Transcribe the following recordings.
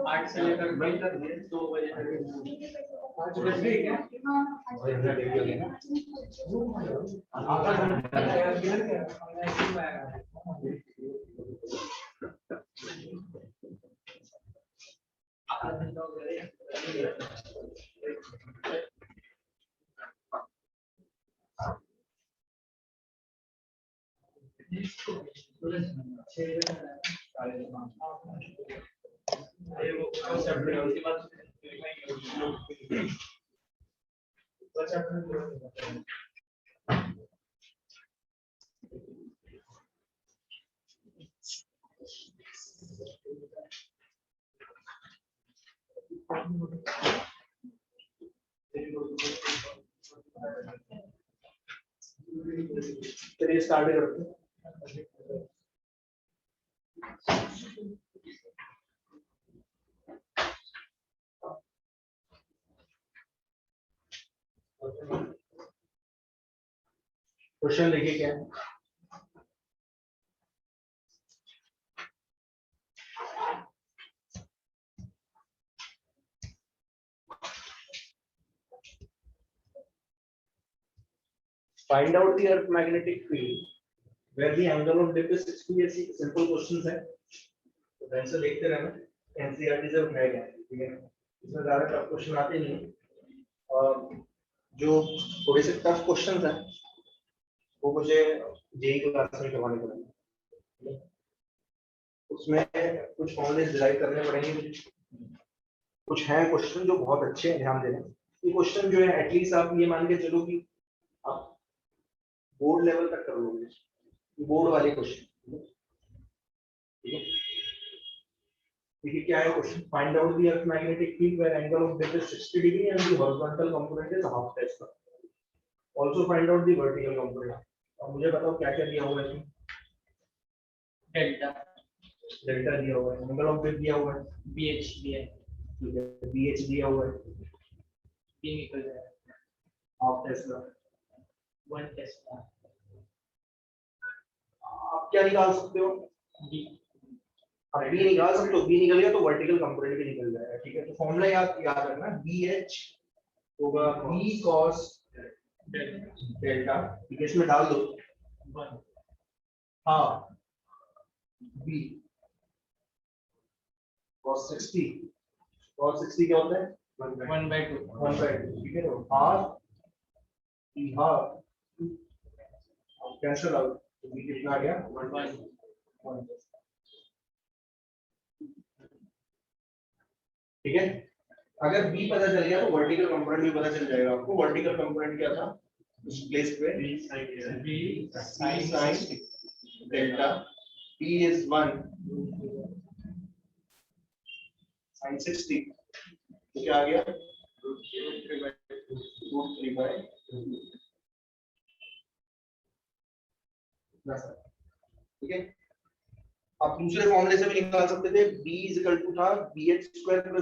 8 से लेकर बंद कर दिए 2 बजे तक 5 बजे क्या आधा घंटा चलिए स्टार्ट करते हैं। क्वेश्चन देखिए क्या है। Find out the earth magnetic field where the angle of dip is 60 degree। Simple questions है तो ध्यान से देखते रहना। एनसीईआरटी से उठाया गया है, ठीक है। इसमें ज्यादा टफ क्वेश्चन आते नहीं और जो थोड़े से टफ क्वेश्चंस हैं वो मुझे जेई क्लास में करवाने पड़ेंगे। उसमें कुछ फॉर्मूले डिराइव करने पड़ेंगे, कुछ हैं क्वेश्चन जो बहुत अच्छे हैं, ध्यान देना। ये क्वेश्चन जो है एटलीस्ट आप ये मान के चलो कि आप बोर्ड लेवल तक कर लोगे, बोर्ड वाले क्वेश्चन, ठीक है। देखिए क्या है question. Find out the earth magnetic field where angle of dip is 60 degree and the horizontal component is half tesla. Also find out the vertical component. अब मुझे बताओ क्या क्या दिया हुआ है इसमें। डेल्टा दिया हुआ है, एंगल ऑफ डिप दिया हुआ है, BH दिया है, ठीक है, BH दिया हुआ है, B निकल जाएगा, हाफ टेस्ला, 1 टेस्ला। आप क्या निकाल सकते हो? B निकाल सकते हो। B निकल गया तो वर्टिकल कंपोनेंट भी निकल जाएगा, ठीक है। तो फॉर्मूला याद रखना, BH होगा B cos डेल्टा, ठीक है। इसमें डाल दो 1 हाँ B cos 60 क्या होता है 1/2, ठीक है। तो हाफ कैंसिल आउट, तो B कितना आ गया 1/1। ठीक है। अगर B पता चल गया तो वर्टिकल कंपोनेंट भी पता चल जाएगा आपको। वर्टिकल कंपोनेंट क्या था उस प्लेस पे, B sin delta, P is 1 sin 60, तो क्या आ गया √3/2, ठीक है। आप दूसरे फॉर्मूले से भी निकाल सकते थे, B था BH² +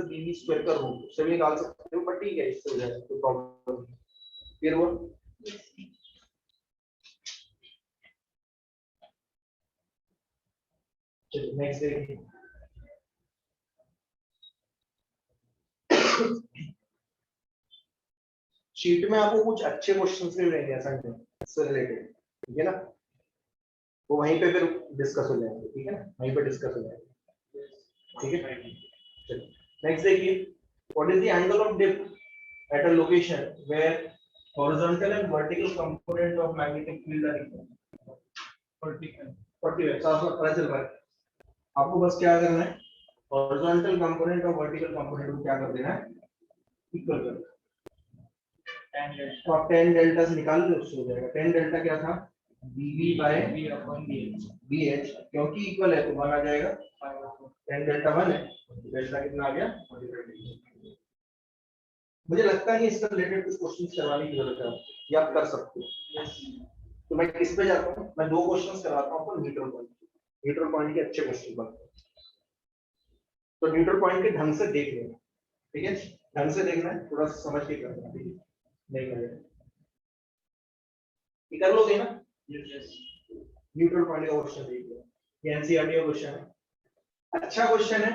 BB² का रूट, उससे भी निकाल सकते हो, बट ठीक है इससे हो जाएगा तो प्रॉब्लम। फिर वो चलिए नेक्स्ट देखिए। शीट में आपको कुछ अच्छे क्वेश्चंस भी मिलेंगे असाइनमेंट से रिलेटेड, ठीक है ना। वो वहीं पे फिर डिस्कस हो जाएंगे, ठीक है ना, वहीं पे डिस्कस हो जाएंगे, ठीक है। चलिए नेक्स्ट देखिए। What is the angle of dip at a location where horizontal and vertical component of magnetic field are equal. 40 साफ पता चल रहा है आपको। बस क्या करना है, हॉरिजॉन्टल कंपोनेंट और वर्टिकल कंपोनेंट को क्या कर देना है, इक्वल कर देना। तो आप tan डेल्टा से निकाल दो, उससे हो जाएगा। tan डेल्टा क्या था BH, क्योंकि इक्वल है तो 1 आ जाएगा। tan डेल्टा 1 है, डेल्टा कितना आ गया 45। मुझे लगता नहीं इससे रिलेटेड कुछ क्वेश्चंस करवाने की जरूरत है, ये आप कर सकते हो। तो मैं किस पे जाता हूँ, मैं 2 क्वेश्चंस करवाता हूँ आपको न्यूट्रल पॉइंट के अच्छे क्वेश्चन बनते हैं। तो न्यूट्रल पॉइंट के ढंग से देख लेना, ठीक है, ढंग से देखना है, थोड़ा समझ के करना, ठीक है। नहीं करेगा कर लोगे ना। न्यूट्रल पॉइंट का क्वेश्चन देखिए। ये एनसीईआरटी का क्वेश्चन है, अच्छा क्वेश्चन है।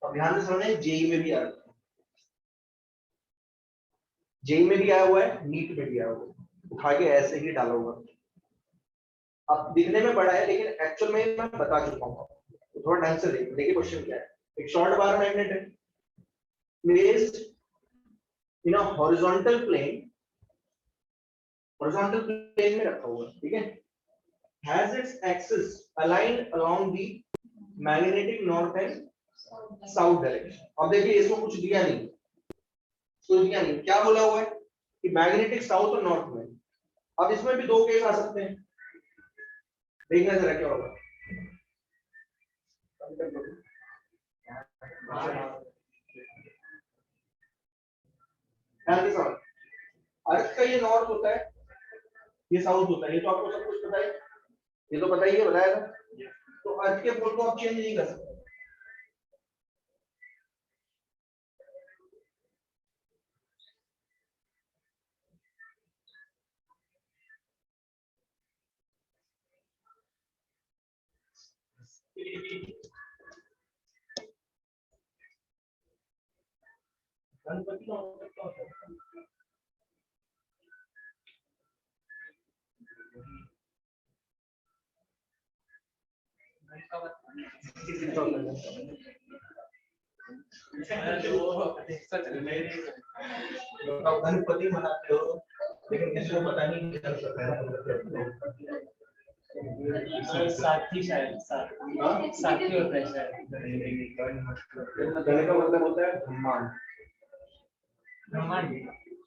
अब ध्यान से समझना, जेई में भी आ रहा है, जेई में भी आया हुआ है, नीट में भी आया हुआ है, उठा के ऐसे ही डाला हुआ है। अब दिखने में बड़ा है लेकिन एक्चुअल में मैं बता चुका हूँ, तो थोड़ा ढंग से देखिए क्वेश्चन क्या है। एक शॉर्ट बार मैग्नेट है, placed in a horizontal plane में रखा हुआ है, ठीक है, has its axis aligned along the magnetic north and south direction। अब देखिए इसमें कुछ दिया नहीं, क्या बोला हुआ है कि मैग्नेटिक साउथ और नॉर्थ में। अब इसमें भी दो केस आ सकते हैं, देखना जरा क्या होगा। अर्थ का ये नॉर्थ होता है, ये साउथ होता है, ये तो आपको सब कुछ पता है, ये तो पता ही है, बताया था। तो अर्थ के पोल को आप चेंज नहीं कर सकते। गणपति का मतलब क्या होता है? गणपति मनाते हो लेकिन किसी को पता नहीं चल सकता है। साथी शायद साथी होता है शायद। गण का मतलब होता है ब्रह्मांड। ब्रह्मांड,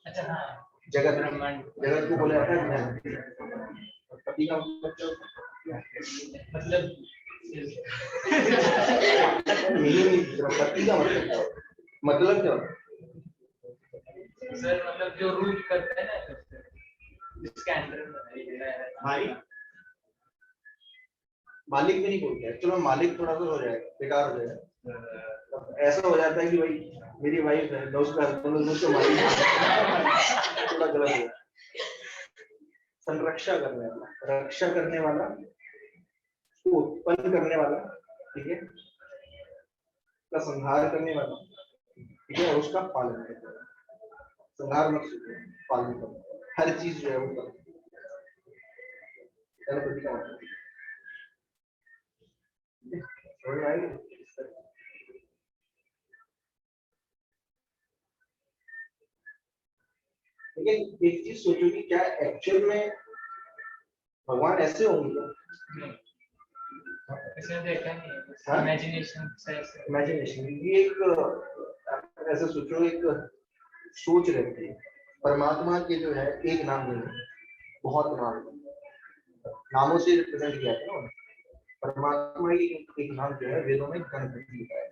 अच्छा हाँ, जगत ब्रह्मांड, जगत को बोला जाता है पति का मतलब पति का मतलब क्या सर, मतलब जो रूल करते हैं ना इसके अंदर भाई, मालिक भी नहीं बोलते एक्चुअली, मालिक थोड़ा सा हो जाएगा, बेकार हो जाएगा। ऐसा हो जाता है कि भाई मेरी वाइफ है, दोस्त का हस्बैंड, दोस्त का मालिक, थोड़ा गलत है। संरक्षा करने वाला, रक्षा करने वाला, उत्पन्न करने वाला, ठीक है, का संहार करने वाला, ठीक है, उसका पालन करने वाला। संहार मत सोचो, पालन करो, हर चीज जो है वो करो। गणपति का मतलब समझ आएगी। लेकिन एक चीज सोचो कि क्या एक्चुअल में भगवान ऐसे होंगे? देखा नहीं, इमेजिनेशन ये एक ऐसे सोचो, एक सोच रहती है। परमात्मा के जो है एक नाम नहीं है, बहुत नाम, नामों से रिप्रेजेंट किया था ना। परमात्मा की एक नाम जो है वेदों में गणपति लिखा है।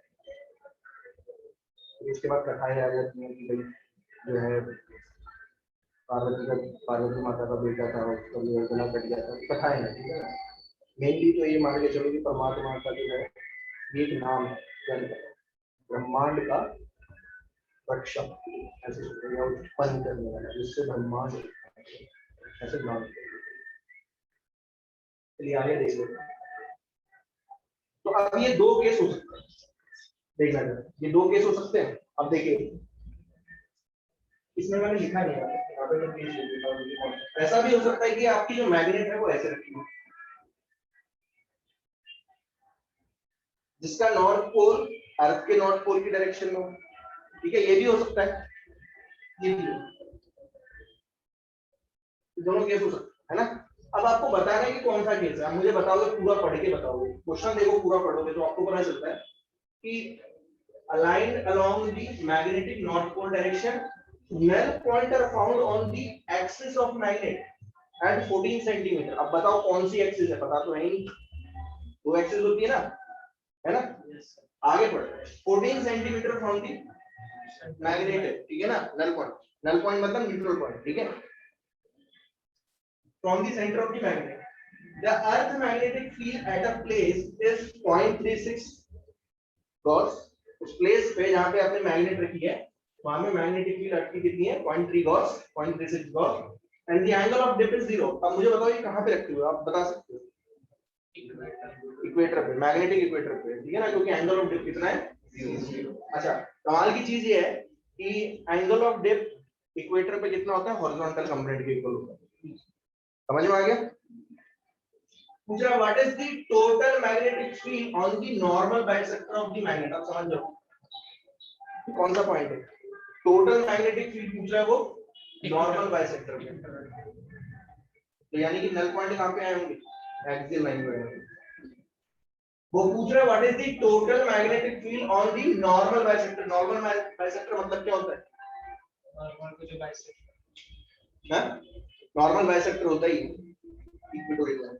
इसके बाद कथाएं आ जाती हैं कि भाई जो है पार्वती माता का बेटा था, उसका जो गला कट गया था, कथाएं हैं, ठीक है। मेनली तो ये मान के चलो कि परमात्मा का जो है एक नाम है ब्रह्मांड का रक्षक, ऐसे उत्पन्न करने वाला, जिससे ब्रह्मांड ऐसे नाम। चलिए आगे देख लो। तो अब ये दो केस हो सकते हैं, देखना जरा, ये दो केस हो सकते हैं। अब देखिए इसमें मैंने लिखा नहीं है, ऐसा भी हो सकता है कि आपकी जो मैग्नेट है वो ऐसे रखी हो, जिसका नॉर्थ पोल अर्थ के नॉर्थ पोल की डायरेक्शन में हो, ठीक है, ये भी हो सकता है, ये भी दोनों केस हो सकते हैं, है ना। अब आपको बताना है कि कौन सा केस है, आप मुझे बताओगे, पूरा पढ़ के बताओगे, क्वेश्चन देखो पूरा पढ़ोगे तो आपको पता चलता है कि aligned along the magnetic north pole direction, null point are found on the axis of magnet at 14 cm। अब बताओ कौन सी एक्सिस है, पता तो है नहीं, दो एक्सिस होती है ना, है ना। आगे बढ़ो, 14 सेंटीमीटर फ्रॉम दी मैग्नेट, ठीक है ना, नल पॉइंट मतलब न्यूट्रल पॉइंट, ठीक है, from the center of the magnet, the earth magnetic field at a place is 0.36 gauss। उस प्लेस पे जहां पे आपने मैग्नेट रखी है वहां में मैग्नेटिक फील्ड आपकी कितनी है, 0.3 gauss, 0.36 gauss, and the angle of dip is 0। अब मुझे बताओ ये कहां पे रखते हो, आप बता सकते हो इक्वेटर पे, मैग्नेटिक इक्वेटर पे, ठीक है ना, क्योंकि एंगल ऑफ डिप कितना है 0। अच्छा, कमाल की चीज ये है कि एंगल ऑफ डिप इक्वेटर पे कितना होता है, हॉरिजॉन्टल कंपोनेंट के इक्वल होता है। समझ में आ गया? पूछ रहा what is the total magnetic field on the normal bisector of the magnet. आप समझ जाओ कौन सा पॉइंट है, टोटल मैग्नेटिक फील्ड पूछ रहा है वो नॉर्मल बाइसेक्टर में। तो यानी कि नल पॉइंट कहां पे आए होंगे, एक्सियल लाइन पे। वो पूछ रहा है what is the total magnetic field on the normal bisector. Normal bisector मतलब क्या होता है, नॉर्मल को जो बाइसेक्टर है नॉर्मल बाइसेक्टर होता ही इक्वेटोरियल लाइन।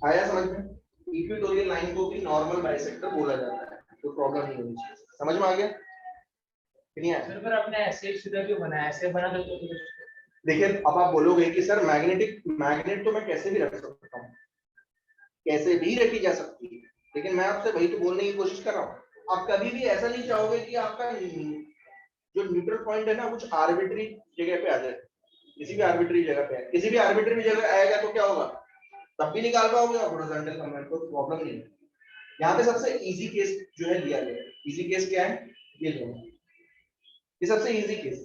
आया समझ में? इक्वेटोरियल लाइन को भी नॉर्मल बाइसेक्टर बोला जाता है, तो प्रॉब्लम नहीं होनी चाहिए। समझ में आ गया? नहीं आया? सर पर आपने ऐसे सीधा क्यों बनाया, ऐसे बना दो तो देखिए अब आप बोलोगे कि सर मैग्नेट तो मैं कैसे भी रख सकता हूँ, कैसे भी रखी जा सकती है, लेकिन मैं आपसे वही तो बोलने की कोशिश कर रहा हूँ। आप कभी भी ऐसा नहीं चाहोगे कि आपका जो न्यूट्रल पॉइंट है ना कुछ आर्बिट्री जगह पे आ जाए, किसी भी आर्बिट्री जगह पे, किसी भी आर्बिट्री जगह आएगा तो क्या होगा, तब भी निकाल पाओगे आप हॉरिजॉन्टल कंपोनेंट को, प्रॉब्लम नहीं है। यहाँ पे सबसे इजी केस जो है लिया गया है। इजी केस क्या है, ये दोनों, ये सबसे इजी केस।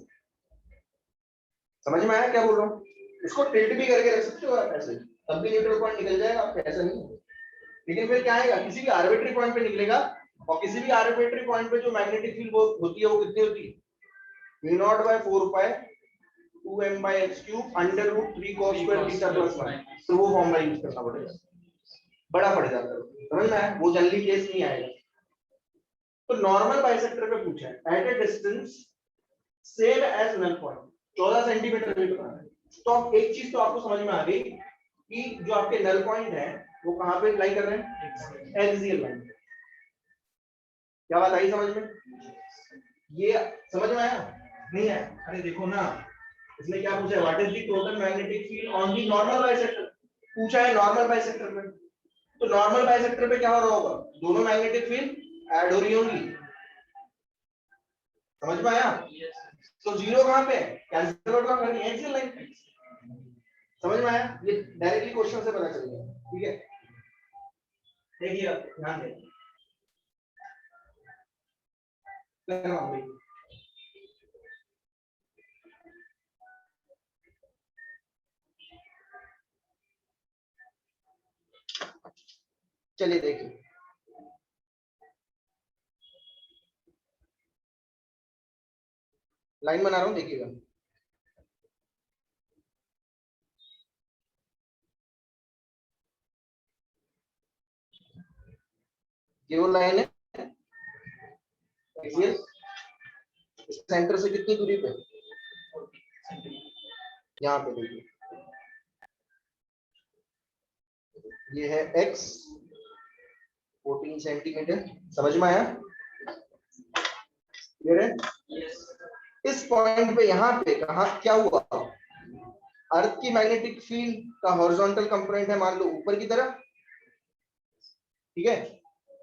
समझ में आया क्या बोल रहा हूँ? इसको टिल्ट भी करके रख सकते हो आप ऐसे, तब भी न्यूट्रल पॉइंट निकल जाएगा आपका, ऐसा नहीं है। लेकिन फिर क्या आएगा, किसी भी आर्बिट्री पॉइंट पे निकलेगा, और किसी भी आर्बिट्री पॉइंट पे जो मैग्नेटिक फील्ड वो होती है वो कितनी होती है, V0/4 पाई 2m/x³ √3 cos square theta plus 1। तो वो फॉर्मूला यूज करना पड़ेगा, बड़ा पड़ जाता है। समझ में आया? वो जल्दी केस नहीं आएगा। तो नॉर्मल बाइसेक्टर पे पूछा है at a distance same as null point 14 centimetre भी बताना है। तो अब एक चीज तो आपको समझ में आ गई कि जो आपके नल पॉइंट है वो कहां पे लाई कर रहे हैं, एक्सियल लाइन। क्या बात आई समझ में? ये समझ में आया नहीं आया? अरे देखो ना, इसने क्या पूछा है, what is the total magnetic field on the normal bisector. पूछा है नॉर्मल बाइसेक्टर में, तो नॉर्मल बाइसेक्टर पे क्या हो रहा होगा, दोनों मैग्नेटिक फील्ड ऐड हो रही होंगी। समझ में आया? तो जीरो कहां पे है, कैंसिल आउट कहां करनी है, एक्सियल लाइन। समझ में आया? ये डायरेक्टली क्वेश्चन से पता चल गया। ठीक है, देखिए अब ध्यान दें। चलिए देखिए, लाइन बना रहा हूं, देखिएगा। ये वो लाइन है एक्सियल, सेंटर से कितनी दूरी पे, यहाँ पे देखिए, ये है x 14 सेंटीमीटर। समझ में आया? क्लियर है? इस पॉइंट पे यहाँ पे कहा क्या हुआ, अर्थ की मैग्नेटिक फील्ड का हॉरिजॉन्टल कंपोनेंट है मान लो ऊपर की तरफ, ठीक है,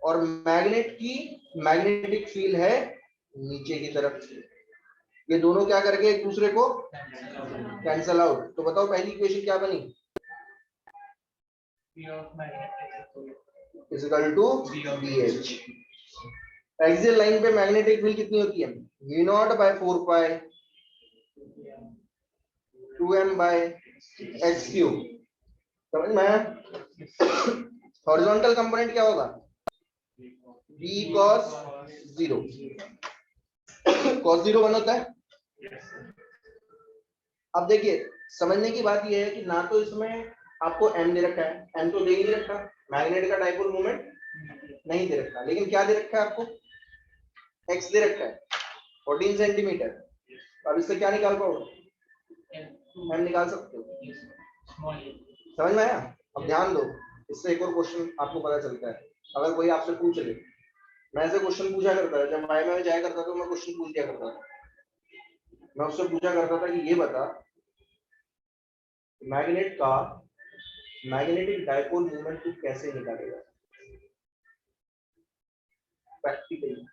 और मैग्नेट की मैग्नेटिक फील्ड है नीचे की तरफ। ये दोनों क्या करके एक दूसरे को कैंसल आउट। तो बताओ पहली इक्वेशन क्या बनी, equal to BH। Axial line पे मैग्नेटिक फील्ड कितनी होती है, V0/4 पाई 2m/x³। समझ में आया? हॉरिजॉन्टल कंपोनेंट क्या होगा, V cos 0। cos 0 1 होता है। अब देखिए समझने की बात यह है कि ना तो इसमें आपको m दे रखा है, m तो दे ही नहीं रखा, मैग्नेट का डाइपोल मोमेंट नहीं दे रखा, लेकिन क्या दे रखा है आपको, x दे रखा है 14 सेंटीमीटर। अब इससे क्या निकाल पाओगे, m निकाल सकते हो। समझ में आया? अब ध्यान दो, इससे एक और क्वेश्चन आपको पता चलता है। अगर कोई आपसे पूछ ले, मैं ऐसे क्वेश्चन पूछा करता था जब वाई में जाया करता था, मैं क्वेश्चन पूछ दिया करता था। मैं उससे पूछा करता था कि ये बता मैग्नेट का मैग्नेटिक डाइपोल मोमेंट तू कैसे निकालेगा प्रैक्टिकली।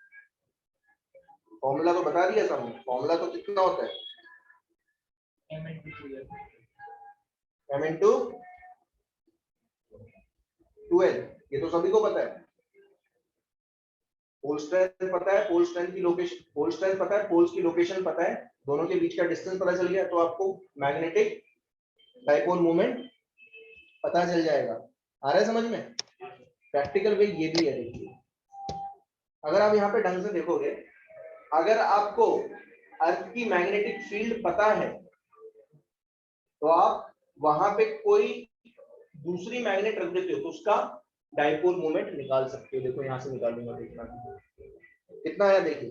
फॉर्मूला तो बता दिया था, फॉर्मूला तो कितना होता है, m into 12, ये तो सभी को पता है। पोल स्ट्रेंथ पता है, पोल स्ट्रेंथ की लोकेशन, पोल स्ट्रेंथ पता है, पोल्स की लोकेशन पता है, दोनों के बीच का डिस्टेंस पता चल गया, तो आपको मैग्नेटिक डाइपोल मोमेंट पता चल जाएगा। आ रहा है समझ में? प्रैक्टिकल वे ये भी है। देखिए अगर आप यहाँ पे ढंग से देखोगे, अगर आपको अर्थ की मैग्नेटिक फील्ड पता है तो आप वहां पे कोई दूसरी मैग्नेट रख देते हो तो उसका डाइपोल मोमेंट निकाल सकते हो। देखो यहाँ से निकालूंगा, देखना कितना आया। देखिए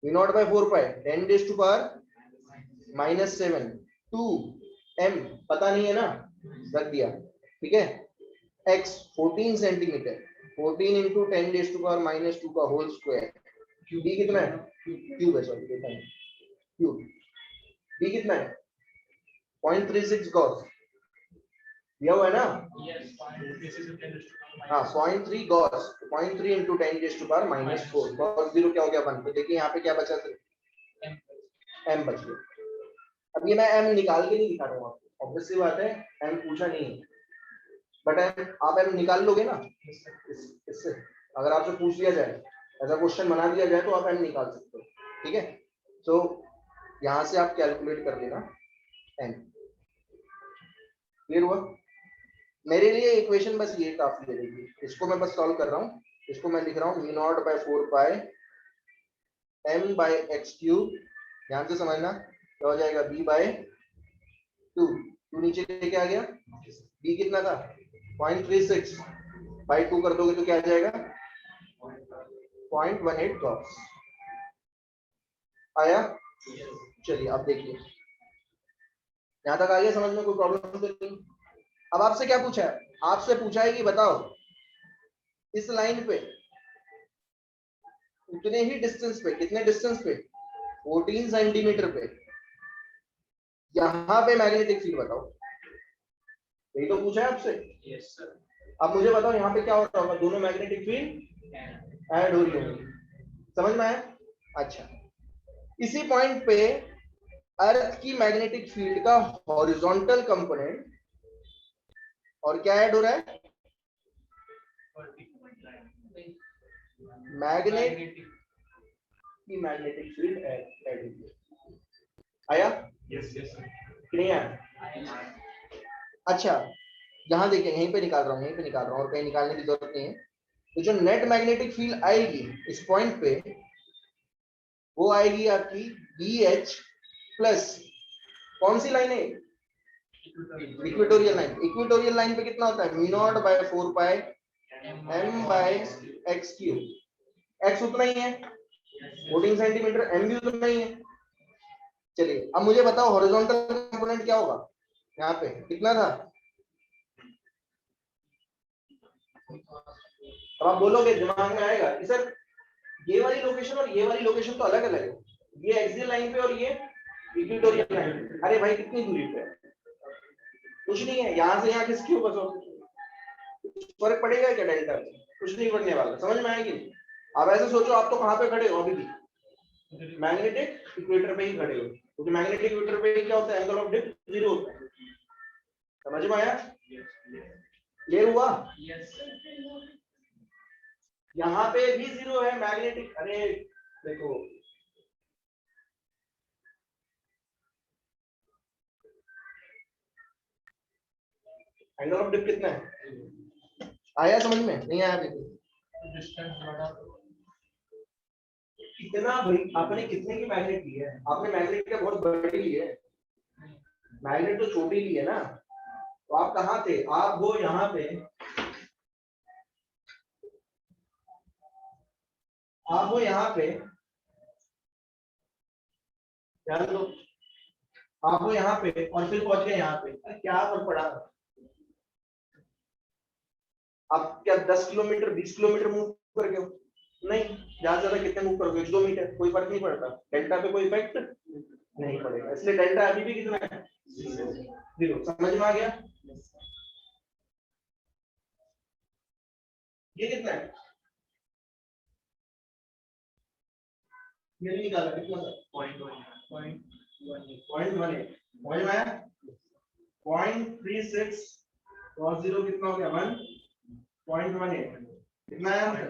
V0/4 10⁻⁻7 2 m पता नहीं है ना, रख दिया, ठीक है। x 14 सेंटीमीटर, 14 × 10⁻⁻2 का होल स्क्वायर। b कितना है? क्यूब है, सॉरी देखा नहीं, क्यूब। b कितना है? 0.36 गॉस दिया हुआ है ना? हाँ 0.3 गॉस, 0.3 × 10⁻⁻4 गॉस 0 क्या हो गया 1। तो देखिए यहाँ पे क्या बचा, m बच गया। अब ये मैं m निकाल के नहीं दिखा रहा हूँ आपको, ऑब्वियसली बात है m पूछा नहीं है, बट आप m निकाल लोगे ना इससे। अगर आपसे पूछ लिया जाए, ऐसा क्वेश्चन बना दिया जाए तो आप m निकाल सकते हो, ठीक है। तो यहाँ से आप कैलकुलेट कर लेना m। क्लियर हुआ? मेरे लिए इक्वेशन बस ये काफी है। देखिए इसको मैं बस सॉल्व कर रहा हूँ, इसको मैं लिख रहा हूँ V0/4 m/x³। ध्यान से समझना, क्या हो जाएगा b/2। टू नीचे लेके आ गया, b कितना था 0.36 बाई 2 कर दोगे तो क्या आ जाएगा 0.18 गॉस। आया? चलिए अब देखिए यहां तक आ गया समझ में, कोई प्रॉब्लम तो नहीं। अब आपसे क्या पूछा है? आपसे पूछा है कि बताओ इस लाइन पे उतने ही डिस्टेंस पे, कितने डिस्टेंस पे 14 सेंटीमीटर पे यहां पे मैग्नेटिक फील्ड बताओ। यही तो पूछा है आपसे। Yes sir. अब मुझे बताओ यहाँ पे क्या हो रहा होगा, दोनों मैग्नेटिक फील्ड ऐड हो रही होंगी। समझ में आया? अच्छा, इसी पॉइंट पे अर्थ की मैग्नेटिक फील्ड का हॉरिजॉन्टल कंपोनेंट और क्या ऐड हो रहा है, मैग्नेट की मैग्नेटिक फील्ड ऐड हो रही है। आया? Yes yes sir. नहीं आया? अच्छा यहाँ देखें, यहीं पे निकाल रहा हूँ, यहीं पे निकाल रहा हूँ और कहीं निकालने की जरूरत नहीं है। तो जो नेट मैग्नेटिक फील्ड आएगी इस पॉइंट पे, वो आएगी आपकी BH प्लस कौन सी लाइन है, इक्वेटोरियल लाइन। इक्वेटोरियल लाइन पे कितना होता है V0/4 m/x³। x उतना ही है 14 सेंटीमीटर, m भी उतना ही है। चलिए अब मुझे बताओ हॉरिजॉन्टल कंपोनेंट क्या होगा, यहाँ पे कितना था। अब आप बोलोगे, दिमाग में आएगा कि सर ये वाली लोकेशन और ये वाली लोकेशन तो अलग अलग है, ये एक्सियल लाइन पे और ये इक्वेटोरियल लाइन पे। अरे भाई कितनी दूरी पे है? कुछ नहीं है, यहाँ से यहाँ किसकी होगा, फर्क पड़ेगा क्या डेल्टा में? कुछ नहीं पड़ने वाला। समझ में आएगी? आप ऐसे सोचो, आप तो कहाँ पे खड़े हो अभी भी, मैग्नेटिक इक्वेटर पे ही खड़े हो, क्योंकि मैग्नेटिक इक्वेटर पे क्या होता है, एंगल ऑफ डिप 0 होता है। समझ में आया? क्लियर हुआ? यहाँ पे भी 0 है मैग्नेटिक। अरे देखो एंगल ऑफ डिप कितना है, आया समझ में? नहीं आया अभी? कितना भाई, आपने कितने की मैग्नेट ली है? आपने मैग्नेट का बहुत बड़ी ली है, मैग्नेट तो छोटी ली है ना। तो आप कहाँ थे? आप वो यहाँ पे, आप वो यहाँ पे, ध्यान दो, आप वो यहाँ पे और फिर पहुंच गए यहाँ पे। क्या फर्क पड़ा? आप क्या 10 किलोमीटर 20 किलोमीटर मूव कर गए हो? नहीं, ज्यादा ज्यादा कितने मूव करोगे, 1-2 मीटर, कोई फर्क नहीं पड़ता। डेल्टा पे कोई इफेक्ट नहीं पड़ेगा, इसलिए डेल्टा अभी भी कितना है 0। समझ में आ गया? ये कितना है, ये नहीं निकाला, कितना था 0.18 समझ में आया? 0.36 cos 0 कितना हो गया 1 0.18 कितना है आंसर?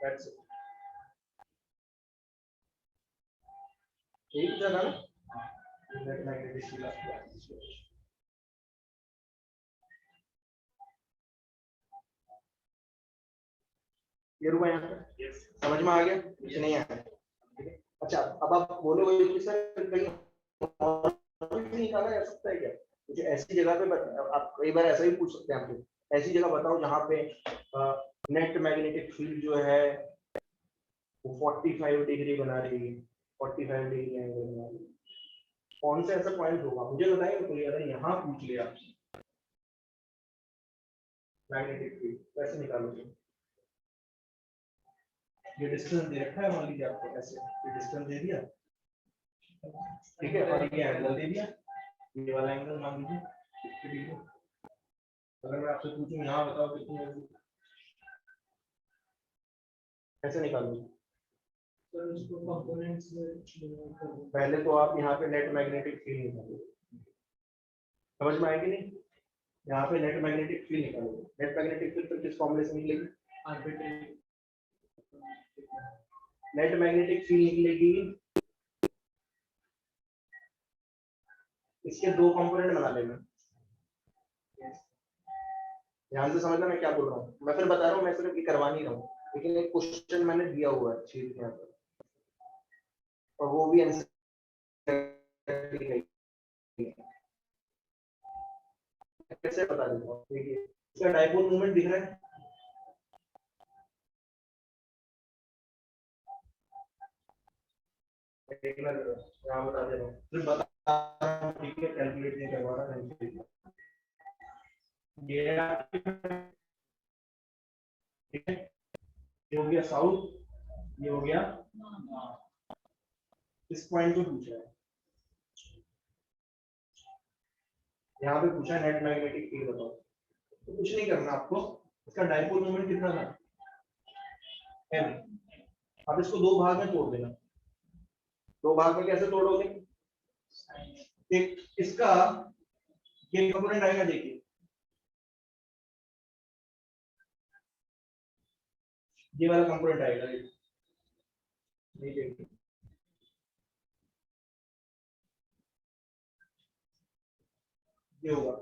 That's it. ठीक था ना? नेट मैग्नेटिक फील्ड ये रुका यहाँ पे समझ में आ गया? कुछ नहीं आया? अच्छा अब आप बोलोगे कि सर कहीं और भी निकाला जा सकता है क्या? कुछ ऐसी जगह पे आप कई बार ऐसा ही पूछ सकते हैं आपको, ऐसी जगह बताओ जहाँ पे नेट मैग्नेटिक फील्ड जो है वो 45 डिग्री बना रही है, 45 डिग्री एंगल बना रही है। कौन सा ऐसा पॉइंट होगा मुझे बताइए। कोई अगर यहाँ पूछ लिया मैग्नेटिक फील्ड कैसे निकालोगे? ये डिस्टेंस दे रखा है, मान लीजिए आपको ऐसे ये डिस्टेंस दे दिया, ठीक है, और ये एंगल दे दिया, ये वाला एंगल मान लीजिए 60 डिग्री। अगर मैं आपसे पूछूं यहाँ बताओ कितनी होगी, कैसे निकालोगे? सर उसको कंपोनेंट्स पहले तो आप यहाँ पे नेट मैग्नेटिक फील्ड निकालोगे, समझ में आएगी नहीं? यहाँ पे नेट मैग्नेटिक फील्ड निकालोगे, नेट मैग्नेटिक फील्ड फिर किस फॉर्मूले से निकलेगी? आर्बिट्रेरी नेट मैग्नेटिक फील्ड निकलेगी, इसके दो कंपोनेंट बना लेना। ध्यान से समझना मैं क्या बोल रहा हूँ, मैं फिर बता रहा हूँ, मैं सिर्फ ये करवा नहीं रहा हूँ, लेकिन एक क्वेश्चन मैंने दिया हुआ है चीज के यहाँ पर, और वो भी आंसर कैसे बता देता हूँ। देखिए इसका डाइपोल मोमेंट दिख रहा है, यहाँ बता दे रहा हूँ, फिर बता, ठीक है, कैलकुलेट नहीं करवा रहा है। ये ठीक है, ये हो गया साउथ, ये हो गया, इस पॉइंट को पूछा है, यहाँ पे पूछा है नेट मैग्नेटिक फील्ड बताओ, तो कुछ नहीं करना आपको, इसका डाइपोल मोमेंट कितना था m, अब इसको दो भाग में तोड़ देना। दो भाग में कैसे तोड़ोगे? एक इसका ये कंपोनेंट आएगा, देखिए ये वाला कंपोनेंट आएगा, देखिए ये होगा,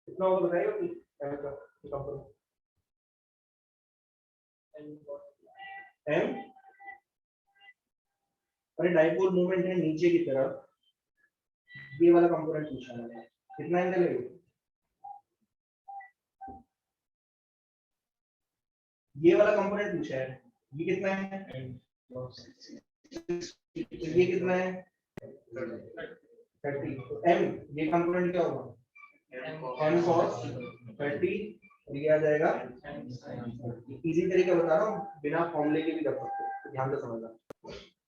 कितना होगा बताइए कंपोनेंट m, अरे डाइपोल मोमेंट है नीचे की तरफ, ये वाला कंपोनेंट पूछा मैंने, कितना एंगल है ये वाला कंपोनेंट पूछा है, ये कितना है, ये कितना है 30, तो m ये कंपोनेंट क्या होगा m cos 30, और ये आ जाएगा, इजी तरीका बता रहा हूँ, बिना फॉर्मूले के भी कर सकते हो, तो ध्यान से समझना।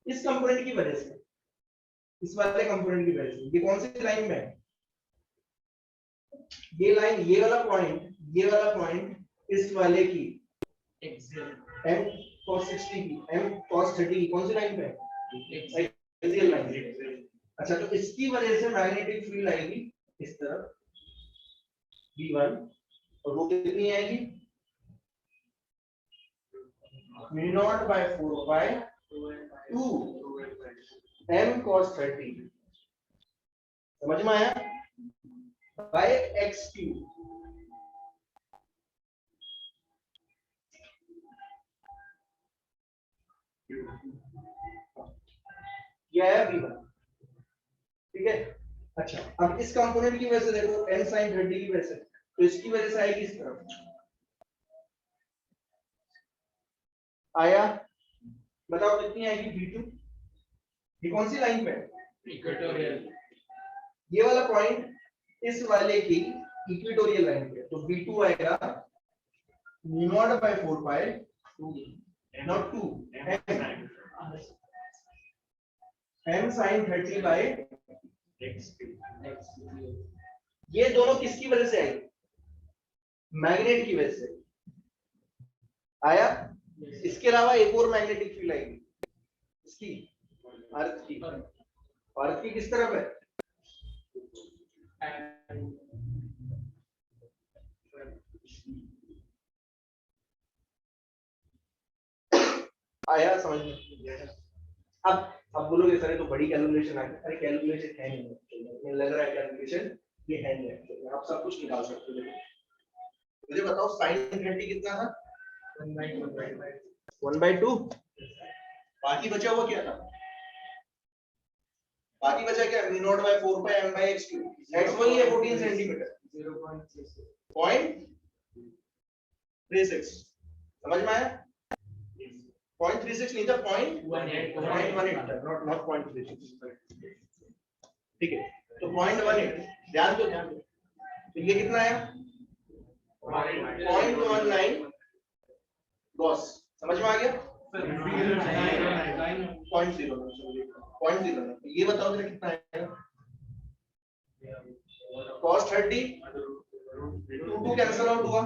इस कंपोनेंट की वजह से, इस वाले कंपोनेंट की वजह से, ये कौन सी लाइन में है, ये लाइन, ये वाला पॉइंट, ये वाला पॉइंट इस वाले की m cos 60 की, m cos 30 की कौन सी लाइन पे है, एक्सियल लाइन। अच्छा तो इसकी वजह से मैग्नेटिक फील्ड आएगी इस तरफ v1, और वो कितनी आएगी μ0 by 4 by 2 m cos 30, समझ में आया, by x cube। ये आया v1, ठीक है। अच्छा अब इस कंपोनेंट की वजह से देखो n sin 30 की वजह से, तो इसकी वजह से आएगी इस तरफ, आया, बताओ कितनी आएगी v2, ये कौन सी लाइन पे है, इक्वेटोरियल, ये वाला पॉइंट इस वाले की इक्वेटोरियल लाइन पे, तो v2 आएगा μ0 by 4 pi 2, not 2 m sin 30 by x, ये दोनों किसकी वजह से आएगी, मैग्नेट की वजह से आया। इसके अलावा एक और मैग्नेटिक फील्ड आएगी, इसकी अर्थ की, अर्थ की किस तरफ है? आया समझ में? अब बोलोगे सर ये तो बड़ी कैलकुलेशन आ गई। अरे कैलकुलेशन है नहीं, मुझे लग रहा है कैलकुलेशन ये है नहीं actually। आप सब कुछ निकाल सकते हो। मुझे बताओ sin 30 कितना था? 1/2। बाकी बचा हुआ क्या था? बाकी बचा क्या? mu naught by 4 pi m by x cube। x वही है 14 सेंटीमीटर। 0.36 समझ में आया? 0.36 नहीं था, 0.18 not 0.36। ठीक है, तो 0.18 ध्यान दो। तो ये कितना आया? 0.19 गॉस। समझ में आ गया? 0.0। ये बताओ जरा कितना आएगा? cos 30 2 कैंसिल आउट हुआ,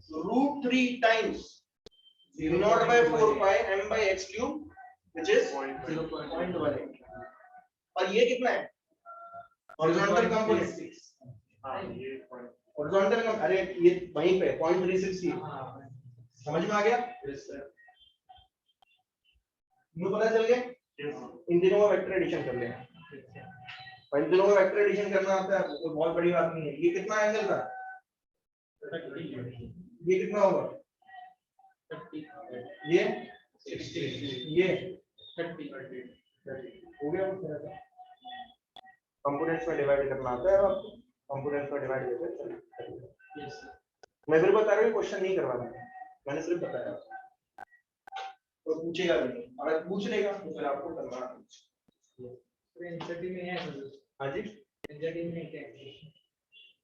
√3 times mu naught by 4 pi m by x cube which is 0.18। और ये कितना है? Horizontal component. हॉरिजॉन्टल का अरे ये वहीं पे 0.36 ही। समझ में आ गया? न्यू पता चल गया? इन दिनों में वेक्टर एडिशन कर लेना। इन दिनों में वेक्टर एडिशन करना आता है तो बहुत बड़ी बात नहीं है। ये कितना एंगल था? ये कितना होगा? ये 60, ये 30 हो गया। कंपोनेंट्स में डिवाइड करना आता है आपको। कंपोनेंट्स में डिवाइड करके मैं फिर बता रहा हूँ क्वेश्चन नहीं करवाना है, मैंने सिर्फ बताया। तो पूछेगा भी नहीं, अगर पूछ लेगा तो फिर आपको करना है। एनसीईआरटी में है हाँ जी, एनसीईआरटी में क्या है?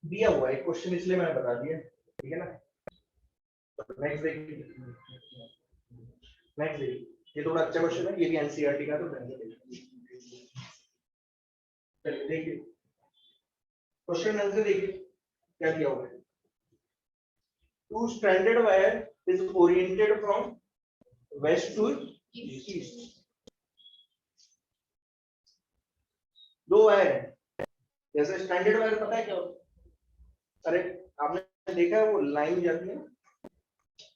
दिया हुआ है क्वेश्चन, इसलिए मैंने बता दिया। ठीक है ना? नेक्स्ट देखिए, नेक्स्ट देखिए, ये थोड़ा अच्छा क्वेश्चन है, ये भी एनसीईआरटी का। तो चलिए देखिए क्वेश्चन आंसर देखिए क्या दिया हुआ है। Two stranded wire is oriented from west to east. दो वायर है, जैसे स्टैंडर्ड वायर पता है क्या होता है? अरे आपने देखा है वो लाइन जाती है,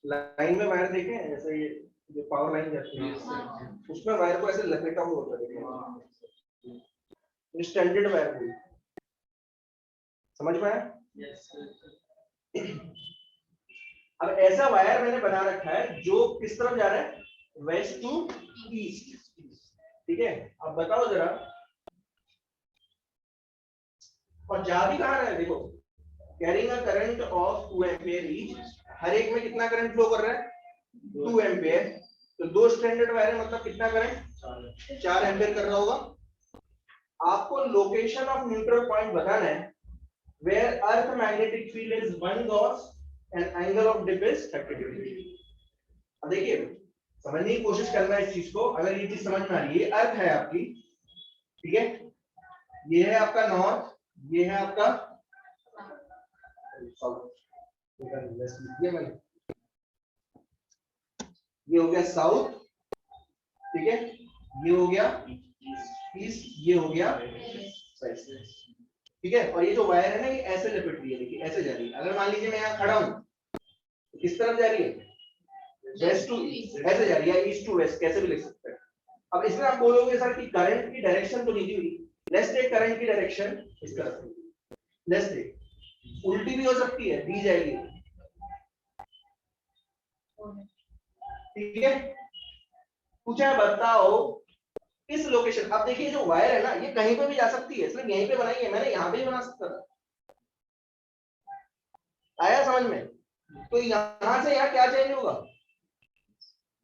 लाइन में वायर देखे हैं, जैसे ये जो पावर लाइन जाती है उसमें वायर को ऐसे लपेटा हुआ होता है, देखिए स्टैंडर्ड वायर को। समझ में आया? अब ऐसा वायर मैंने बना रखा है जो किस तरफ जा रहा है? West to east. ठीक है, अब बताओ जरा, और जा भी कहां रहा है? देखो, carrying a current of 2 ampere each, हर एक में कितना करंट फ्लो कर रहा है? 2 एम्पीयर। तो दो स्टैंडर्ड वायर है, मतलब कितना करंट? 4 एम्पीयर कर रहा होगा। आपको लोकेशन ऑफ न्यूट्रल पॉइंट बताना है where earth magnetic field is 1 gauss and angle of dip is 30 degree. अब देखिए समझने की कोशिश करना है इस चीज को। अगर ये चीज समझ में आ रही है, अर्थ है आपकी, ठीक है, ये है आपका नॉर्थ, ये है आपका साउथ, ये हो गया साउथ, ठीक है, ये हो गया ईस्ट, ये हो गया वेस्ट। ठीक है, और ये जो वायर है ना ये ऐसे लपेट रही है, देखिए ऐसे जा रही है। अगर मान लीजिए मैं यहाँ खड़ा हूँ, किस तरफ जा रही है? वेस्ट टू ईस्ट, ऐसे जा रही है, ईस्ट टू वेस्ट, कैसे भी लिख सकते हैं। अब इसमें आप बोलोगे सर कि करंट की डायरेक्शन तो नहीं दी हुई। लेट्स टेक करंट की डायरेक्शन इस तरफ, लेट्स टेक उल्टी भी हो सकती है, दी जाएगी। ठीक है, पूछा बताओ इस लोकेशन। अब देखिए जो वायर है ना ये कहीं पे भी जा सकती है, सिर्फ यहीं पे बनाई है मैंने, यहाँ पे भी बना सकता था। आया समझ में? तो यहां से यहाँ क्या चेंज होगा?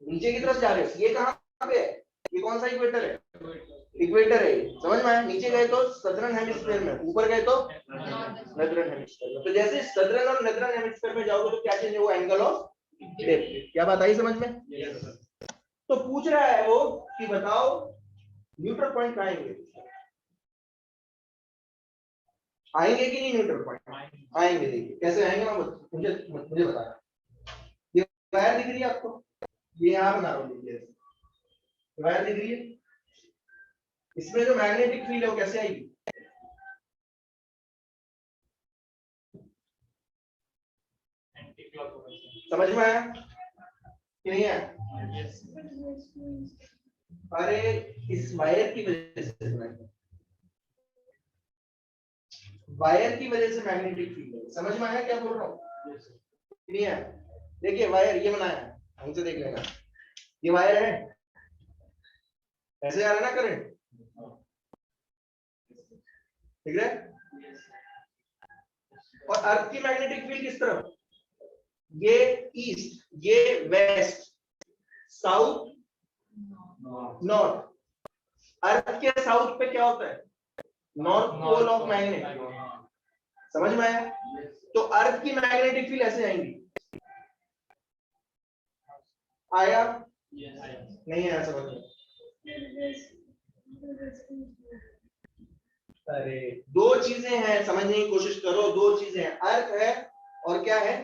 नीचे की तरफ जा रहे हो, ये कहां पे है? ये कौन सा इक्वेटर है? इक्वेटर है। समझ में आया? नीचे गए तो सदर्न हेमिस्फीयर में, ऊपर गए तो नॉर्दर्न हेमिस्फीयर में। तो जैसे सदर्न और नॉर्दर्न हेमिस्फीयर में जाओगे तो क्या चेंज होगा? Angle of dip. क्या बात आई समझ में? तो पूछ रहा है वो कि बताओ न्यूट्रल पॉइंट कहां आएंगे? आएंगे कि नहीं न्यूट्रल पॉइंट? आएंगे। देखिए कैसे आएंगे, मैं मुझे बताना। ये वायर दिख रही है आपको, ये यहां बना रहा हूं, देखिए वायर दिख रही है, इसमें जो मैग्नेटिक फील्ड है वो कैसे आएगी? समझ में आया कि नहीं आया? अरे इस वायर की वजह से, वायर की वजह से मैग्नेटिक फील्ड है। समझ में आया क्या बोल रहा हूँ? नहीं है? देखिए वायर ये बनाया है, हमसे देख लेना, ये वायर है, ऐसे जा रहा है ना करंट, ठीक है? और अर्थ की मैग्नेटिक फील्ड किस तरफ? ये ईस्ट, ये वेस्ट, साउथ, नॉर्थ। अर्थ के साउथ पे क्या होता है? North pole of magnet. समझ में आया? तो अर्थ की मैग्नेटिक फील्ड ऐसे आएंगी। आया? नहीं आया समझ में? अरे दो चीजें हैं, समझने की कोशिश करो। दो चीजें हैं, अर्थ है और क्या है?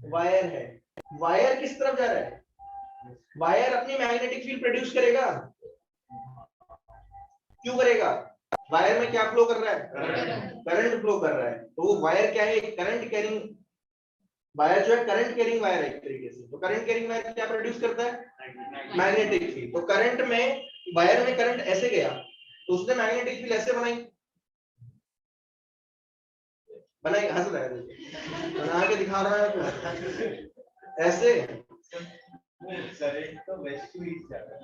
वायर है। वायर किस तरफ जा रहा है? वायर अपनी मैग्नेटिक फील्ड प्रोड्यूस करेगा। क्यों करेगा? वायर में क्या फ्लो कर रहा है? करंट फ्लो कर रहा है। तो वो वायर क्या है? करंट कैरिंग वायर जो है, करंट कैरिंग वायर है एक तरीके से। तो करंट कैरिंग वायर क्या प्रोड्यूस करता है? Magnetic field. तो करंट में, वायर में करंट ऐसे गया तो उसने मैग्नेटिक फील्ड ऐसे बनाई। हंस रहा है, बना के दिखा रहा है तो ऐसे। करंट तो वेस्ट टू ईस्ट जाता है।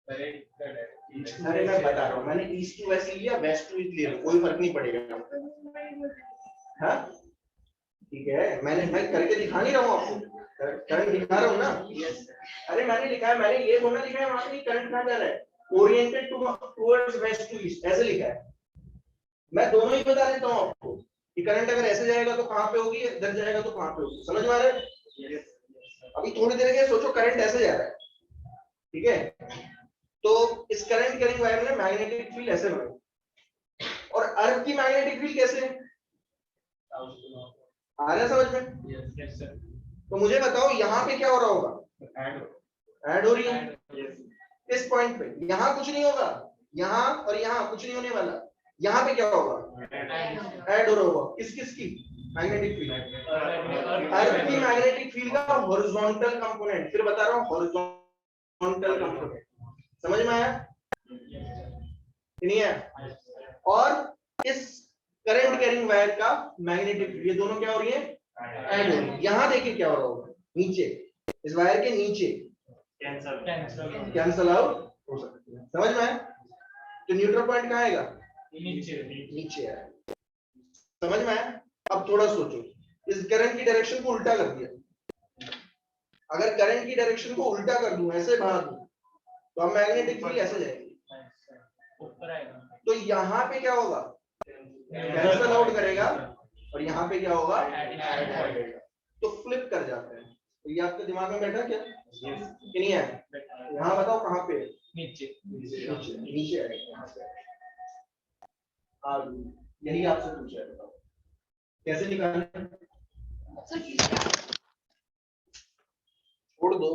अरे मैं बता रहा हूँ, मैंने ईस्ट टू वेस्ट लिया, वेस्ट टू ईस्ट लिया, कोई फर्क नहीं पड़ेगा। हाँ ठीक है, मैं करके दिखा नहीं रहा हूँ आपको, करंट दिखा रहा हूँ ना। अरे मैंने लिखा है, मैंने ये थोड़ा लिखा है वहां पे करंट कहाँ जा रहा है? Oriented towards west to east, ऐसे लिखा है। मैं दोनों ही बता देता हूँ आपको कि करंट अगर ऐसे जाएगा तो कहाँ पे होगी, इधर जाएगा तो कहाँ पे होगी। समझ में आ रहा है? अभी थोड़ी देर के सोचो, करंट ऐसे जा रहा है, ठीक है? तो इस करंट कैरिंग वायर ने मैग्नेटिक फील्ड ऐसे बनाई। और अर्थ की मैग्नेटिक फील्ड कैसे है? आ रहा है समझ में? तो मुझे बताओ यहाँ पे क्या हो रहा होगा? ऐड हो रही है इस पॉइंट पे। यहाँ कुछ नहीं होगा, यहाँ और यहाँ कुछ नहीं होने वाला। यहाँ पे क्या होगा? ऐड हो रहा होगा। किस किस की मैग्नेटिक फील्ड? अर्थ की मैग्नेटिक फील्ड का हॉरिजॉन्टल कंपोनेंट। फिर बता रहा हूँ, हॉरिजॉन्टल कंपोनेंट। समझ में आया? नहीं है? और इस करंट कैरिंग वायर का मैग्नेटिक फील्ड, ये दोनों क्या हो रही है? ऐड हो रही है। यहाँ देखिए क्या हो रहा होगा, नीचे, इस वायर के नीचे कैंसल आउट हो सकती है। समझ में आया? तो न्यूट्रल पॉइंट कहाँ आएगा? नीचे आएगा। समझ में आया? अब थोड़ा सोचो, इस करंट की डायरेक्शन को उल्टा कर दिया। अगर करंट की डायरेक्शन को उल्टा कर दूं, ऐसे बढ़ा दूं, तो अब मैग्नेटिक फील्ड ऐसे जाएगी। तो यहाँ पे क्या होगा? कैंसल आउट करेगा, और यहाँ पे क्या होगा? तो फ्लिप कर जाते हैं। तो ये आपके दिमाग में बैठा क्या? कि नहीं है? यहाँ बताओ कहाँ पे? नीचे आएगा। यही आपसे पूछा है, बताओ कैसे निकालना? छोड़ दो,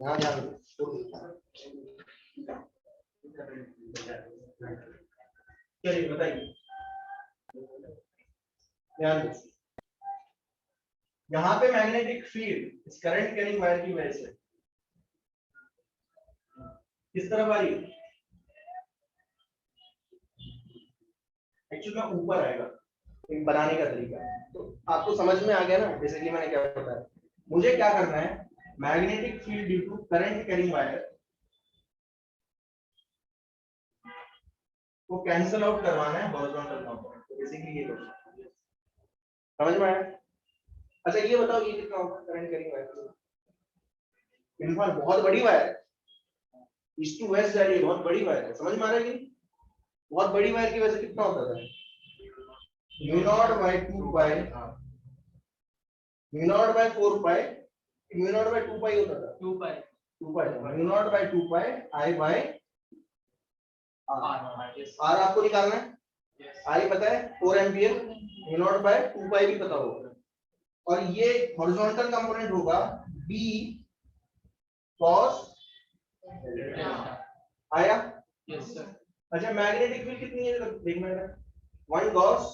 यहाँ ध्यान दो, छोड़ दो। चलिए बताइए, ध्यान दो। यहाँ पे मैग्नेटिक फील्ड इस करंट कैरिंग वायर की वजह से किस तरफ आ रही है? एक्चुअली में ऊपर आएगा। एक बनाने का तरीका, तो आपको समझ में आ गया ना बेसिकली मैंने क्या बताया। मुझे क्या करना है? Magnetic field due to current carrying wire को कैंसल आउट करवाना है हॉरिजॉन्टल कंपोनेंट। तो बेसिकली ये क्वेश्चन समझ में आया? अच्छा ये बताओ, ये कितना होगा करंट कैरिंग वायर? इनफॉर बहुत बड़ी वायर है, ईस्ट टू वेस्ट जा रही है, बहुत बड़ी वायर है। समझ में आ रहा है? बहुत बड़ी वायर की वजह से कितना होता है? Mu naught by 2 pi, mu naught by 4 pi, mu naught by 2 pi होता था। 2 pi mu naught by 2 pi I by R आपको निकालना है। आई पता है 4 ampere, mu naught by 2 pi भी पता होगा। और ये हॉरिजॉन्टल कंपोनेंट होगा बी कॉस आया। Yes sir. अच्छा मैग्नेटिक फील्ड कितनी है देखना है, 1 गॉस,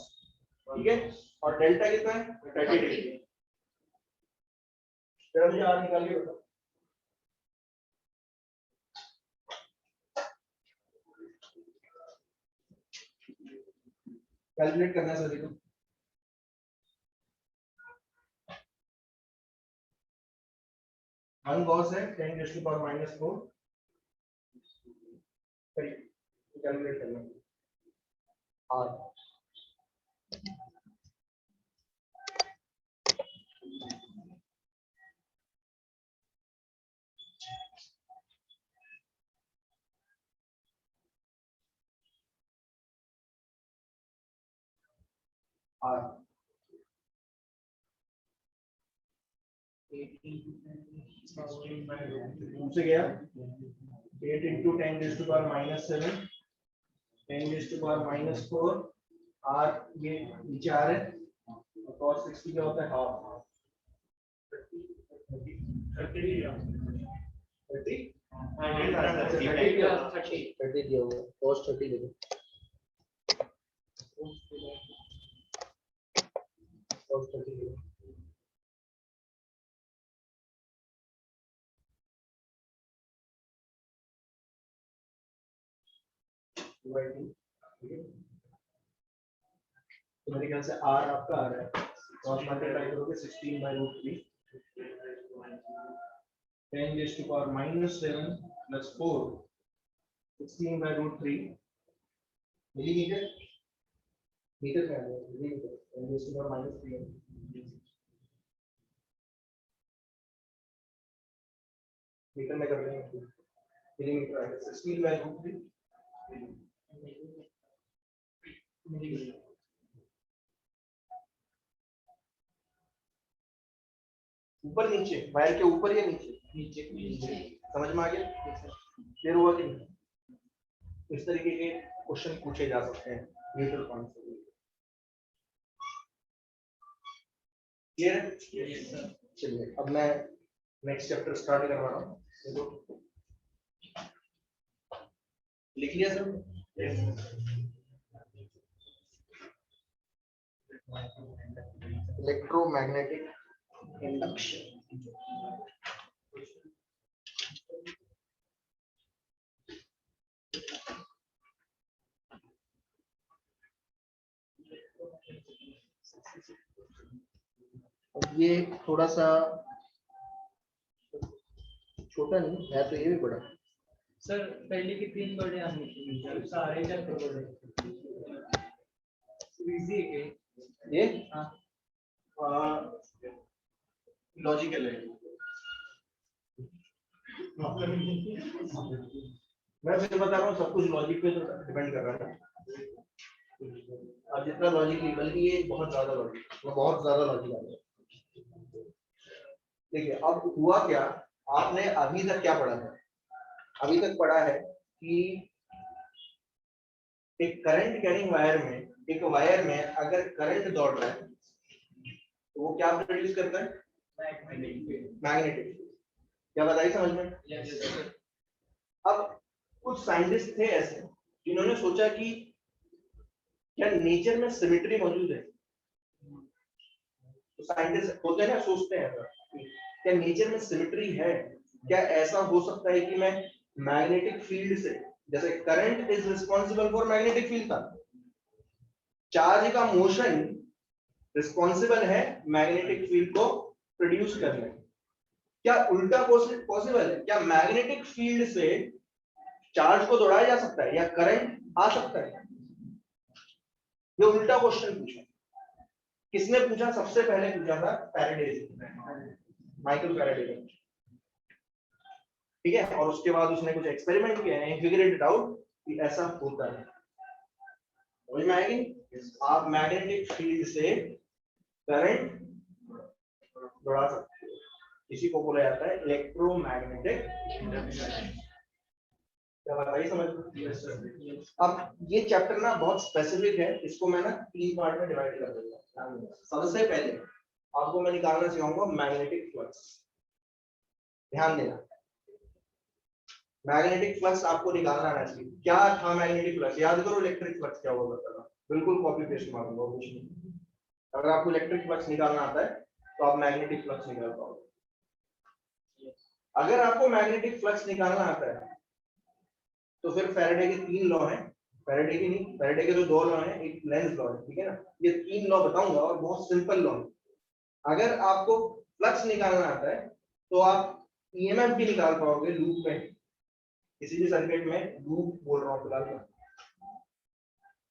ठीक है, और डेल्टा कितना है 30 डिग्री। जरा मुझे आर निकाल के बताओ। कैलकुलेट करना है सभी को। वन गॉस है 10⁻⁻4, कैलकुलेट करना आर। आर 2 से गया 8 into 10⁻⁻7 10⁻⁻4 आर ये नीचे आ रहा है और cos 60 क्या होता है हाफ 30 दिया हुआ cos 30 ले लो cos 30 ले लो तो मेरे ख्याल से आर आपका आ रहा है क्रॉस मल्टीप्लाई करोगे 16/√3 10⁻⁻7 + 4 16/√3 मिलीमीटर मीटर का है मिलीमीटर 10⁻⁻3 मीटर में कर रहे हैं मिलीमीटर आएगा 16/√3 ऊपर नीचे वायर के ऊपर या नीचे नीचे समझ में आ गया क्लियर हुआ कि नहीं? इस तरीके के क्वेश्चन पूछे जा सकते हैं न्यूट्रल पॉइंट से क्लियर है? चलिए अब मैं नेक्स्ट चैप्टर स्टार्ट करवा रहा हूँ लिख लिया सब इलेक्ट्रोमैग्नेटिक इंडक्शन अब ये थोड़ा सा छोटा नहीं है तो ये भी बड़ा सर पहले के 3 बड़े आने चाहिए सारे चैप्टर बड़े इजी है ये हाँ लॉजिकल है मैं सिर्फ बता रहा हूँ सब कुछ लॉजिक पे तो डिपेंड कर रहा है अब जितना लॉजिक बल्कि ये बहुत ज्यादा लॉजिक आ गया देखिए अब हुआ क्या आपने अभी तक क्या पढ़ा है अभी तक पढ़ा है कि एक करंट कैरिंग वायर में अगर करंट दौड़ रहा है तो वो क्या प्रोड्यूस करता है मैग्नेटिक क्या बताइए समझ में अब कुछ साइंटिस्ट थे ऐसे जिन्होंने सोचा कि क्या नेचर में सिमेट्री मौजूद है तो साइंटिस्ट होते हैं ना सोचते हैं क्या नेचर में सिमेट्री है क्या ऐसा हो सकता है कि मैं मैग्नेटिक फील्ड से जैसे current is responsible for magnetic field था चार्ज का मोशन रिस्पॉन्सिबल है मैग्नेटिक फील्ड को प्रोड्यूस करने क्या उल्टा पॉसिबल है क्या मैग्नेटिक फील्ड से चार्ज को दौड़ाया जा सकता है या करंट आ सकता है ये उल्टा क्वेश्चन पूछा किसने पूछा सबसे पहले पूछा था फैराडे माइकल फैराडे ने ठीक है और उसके बाद उसने कुछ एक्सपेरिमेंट किए हैं फिगरेड इट आउट कि ऐसा होता है समझ में आएगी आप मैग्नेटिक फील्ड से करंट दौड़ा सकते हो इसी को बोला जाता है इलेक्ट्रोमैग्नेटिक इंडक्शन क्या बताइए समझ में अब ये चैप्टर ना बहुत स्पेसिफिक है इसको मैं ना 3 पार्ट में डिवाइड कर दूंगा सबसे पहले आपको मैं निकालना सिखाऊंगा मैग्नेटिक फ्लक्स ध्यान देना मैग्नेटिक फ्लक्स आपको निकालना आना चाहिए। क्या था मैग्नेटिक फ्लक्स? याद करो इलेक्ट्रिक फ्लक्स क्या हुआ करता था, बिल्कुल कॉपी पेस्ट मारूंगा कुछ नहीं। अगर आपको इलेक्ट्रिक फ्लक्स निकालना आता है तो आप मैग्नेटिक फ्लक्स निकाल पाओगे। अगर आपको मैग्नेटिक फ्लक्स निकालना आता है तो फिर फैराडे के 3 लॉ हैं, फैराडे की नहीं, फैराडे के जो 2 लॉ हैं, एक लेंज लॉ है, ठीक है ना। ये 3 लॉ बताऊंगा और बहुत सिंपल लॉ है। अगर आपको फ्लक्स निकालना आता है तो आप ईएमएफ भी निकाल पाओगे लूप में, किसी भी सर्किट में लूप बोल रहा हूँ फिलहाल,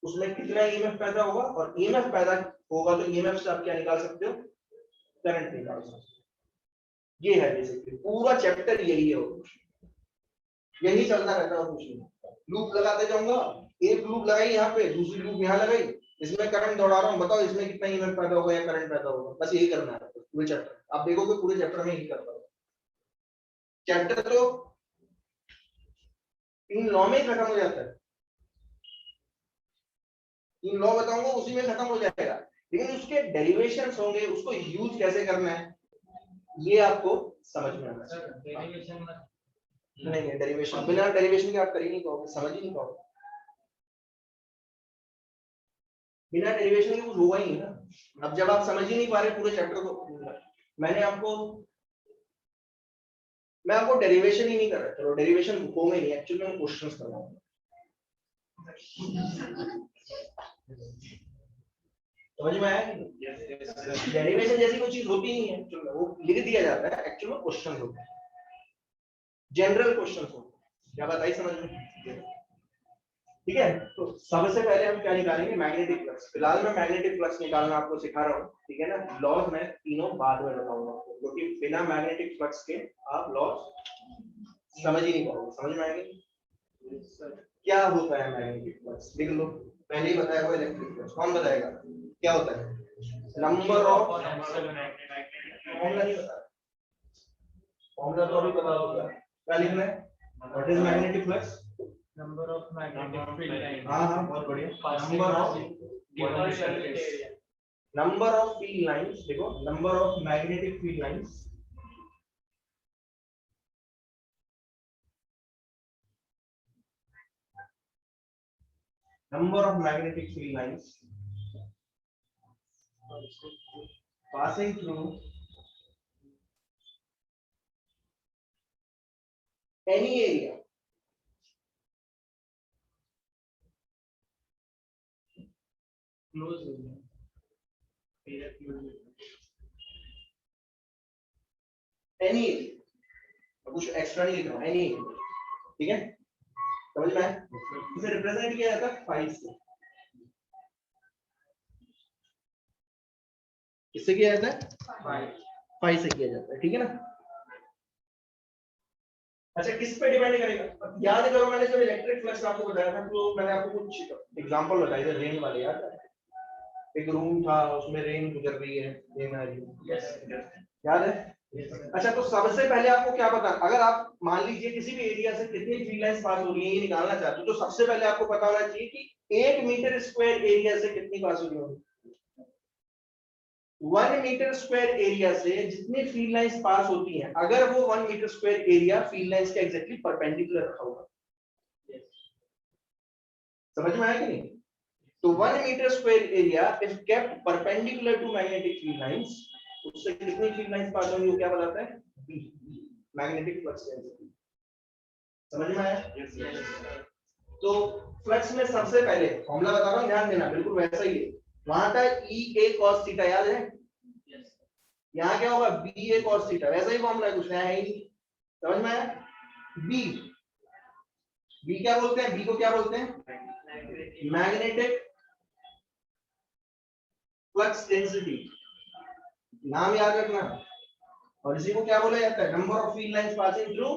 उसमें कितना ईएमएफ पैदा होगा, और ईएमएफ पैदा होगा तो ईएमएफ से आप क्या निकाल सकते हो, करंट निकाल सकते हो। ये है बेसिकली पूरा चैप्टर, यही है, यही चलता रहता है, कुछ नहीं। लूप लगाते जाऊंगा, एक लूप लगाई यहाँ पे, दूसरी लूप यहाँ लगाई, इसमें करंट दौड़ा रहा हूँ, बताओ इसमें कितना ईएमएफ पैदा होगा या करंट पैदा होगा, बस यही करना है पूरे चैप्टर। आप देखोगे पूरे चैप्टर में यही करता है। चैप्टर तो 3 लॉ में खत्म हो जाता है, 3 लॉ बताऊंगा उसी में खत्म हो जाएगा, लेकिन उसके डेरिवेशंस होंगे, उसको यूज कैसे करना है ये आपको समझ में आना चाहिए। नहीं है डेरिवेशन, बिना डेरिवेशन के आप कर ही नहीं पाओगे, समझ ही नहीं पाओगे, बिना डेरिवेशन के कुछ होगा ही नहीं ना। अब जब आप समझ ही नहीं पा रहे पूरे चैप्टर को, मैं आपको डेरिवेशन ही नहीं कर रहा, चलो डेरिवेशन बुकों में नहीं, एक्चुअली मैं क्वेश्चंस कर रहा हूं। समझ में आया? डेरिवेशन जैसी कोई चीज होती नहीं है, चलो वो लिख दिया जाता है, एक्चुअली में क्वेश्चन होते हैं, जनरल क्वेश्चन होते हैं। क्या बात आई समझ में? ठीक है, तो सबसे पहले हम क्या निकालेंगे, मैग्नेटिक फ्लक्स। फिलहाल मैं मैग्नेटिक फ्लक्स निकालना आपको सिखा रहा हूँ, ठीक है ना। लॉज मैं तीनों बाद में बताऊंगा आपको, क्योंकि बिना मैग्नेटिक फ्लक्स के आप लॉज समझ ही नहीं पाओगे। समझ में आएंगे क्या होता है मैग्नेटिक फ्लक्स? लिख लो, पहले ही बताया हुआ इलेक्ट्रिक फ्लक्स। कौन बताएगा क्या होता है? नंबर ऑफ, फॉर्मूला नहीं पता, फॉर्मूला तो अभी पता होगा, क्या लिखना है? What is magnetic flux? Number of magnetic field line. हाँ बहुत बढ़िया। नंबर ऑफ फील्ड लाइंस, देखो number of magnetic field lines passing through any area close हो गया, any area, कुछ एक्स्ट्रा नहीं लिख रहा हूं, any area, ठीक है, समझ में आया? इसे रिप्रेजेंट किया जाता है फाई से, किससे किया जाता है? फाई से किया जाता है, ठीक है ना। अच्छा किस पे डिपेंड करेगा? याद करो मैंने जब इलेक्ट्रिक फ्लक्स आपको बताया था तो मैंने आपको कुछ एग्जांपल बताए थे रेन वाले, याद है? एक रूम था उसमें रेन गुजर रही है, रेन आ रही है, याद है? अच्छा तो सबसे पहले आपको क्या पता, अगर आप मान लीजिए किसी भी एरिया से कितनी फील्ड लाइंस पास हो रही है ये निकालना चाहते हो, तो सबसे पहले आपको पता होना चाहिए कि 1 मीटर स्क्वायर एरिया से कितनी पास हो रही होगी। 1 मीटर स्क्वायर एरिया से जितनी फील्ड लाइंस पास होती हैं, अगर वो 1 metre square area field lines के एग्जैक्टली परपेंडिकुलर रखा होगा, समझ में आया कि नहीं? तो 1 metre square area if kept perpendicular to magnetic field lines, उससे कितनी फील्ड लाइंस पास होंगी वो क्या बताता है? B, magnetic flux density. समझ में आया? तो फ्लक्स में सबसे पहले फॉर्मूला बता रहा हूं, ध्यान देना, बिल्कुल वैसा ही है। वहां था EA cos थीटा, याद है? यहाँ क्या होगा? BA cos थीटा, वैसा ही फॉर्मूला है, कुछ नया है ही नहीं। समझ में आया? B क्या बोलते हैं? B को क्या बोलते हैं? मैग्नेटिक फ्लक्स डेंसिटी, नाम याद रखना। और इसी को क्या बोला जाता है? Number of field lines passing through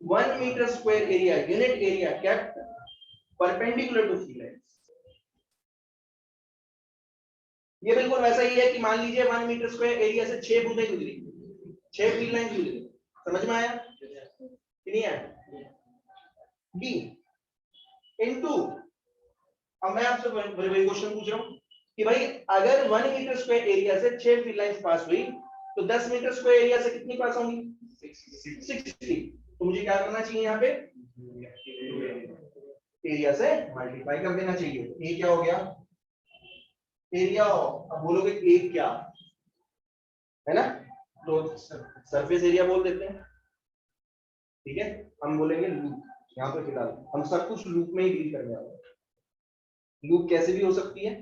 1 metre square area, unit area kept perpendicular to field lines. ये बिल्कुल वैसा ही है कि मान लीजिए 1 मीटर स्क्वायर एरिया से 6 बूंदें गुजरी, 6 फील्ड लाइन गुजरी। समझ में आया कि नहीं आया? B इनटू, अब मैं आपसे वही क्वेश्चन पूछ रहा हूं कि भाई अगर 1 मीटर स्क्वायर एरिया से 6 फील्ड लाइंस पास हुई तो 10 मीटर स्क्वायर एरिया से कितनी पास होंगी? 60। तो मुझे क्या करना चाहिए यहाँ पे? एरिया से मल्टीप्लाई कर देना चाहिए। ए क्या हो गया, एरिया। अब बोलोगे ए क्या है ना, तो सरफेस एरिया बोल देते हैं। ठीक है, हम बोलेंगे लूप। यहाँ पे फिलहाल हम सब कुछ लूप में ही डील करने वाले हैं। लूप कैसे भी हो सकती है,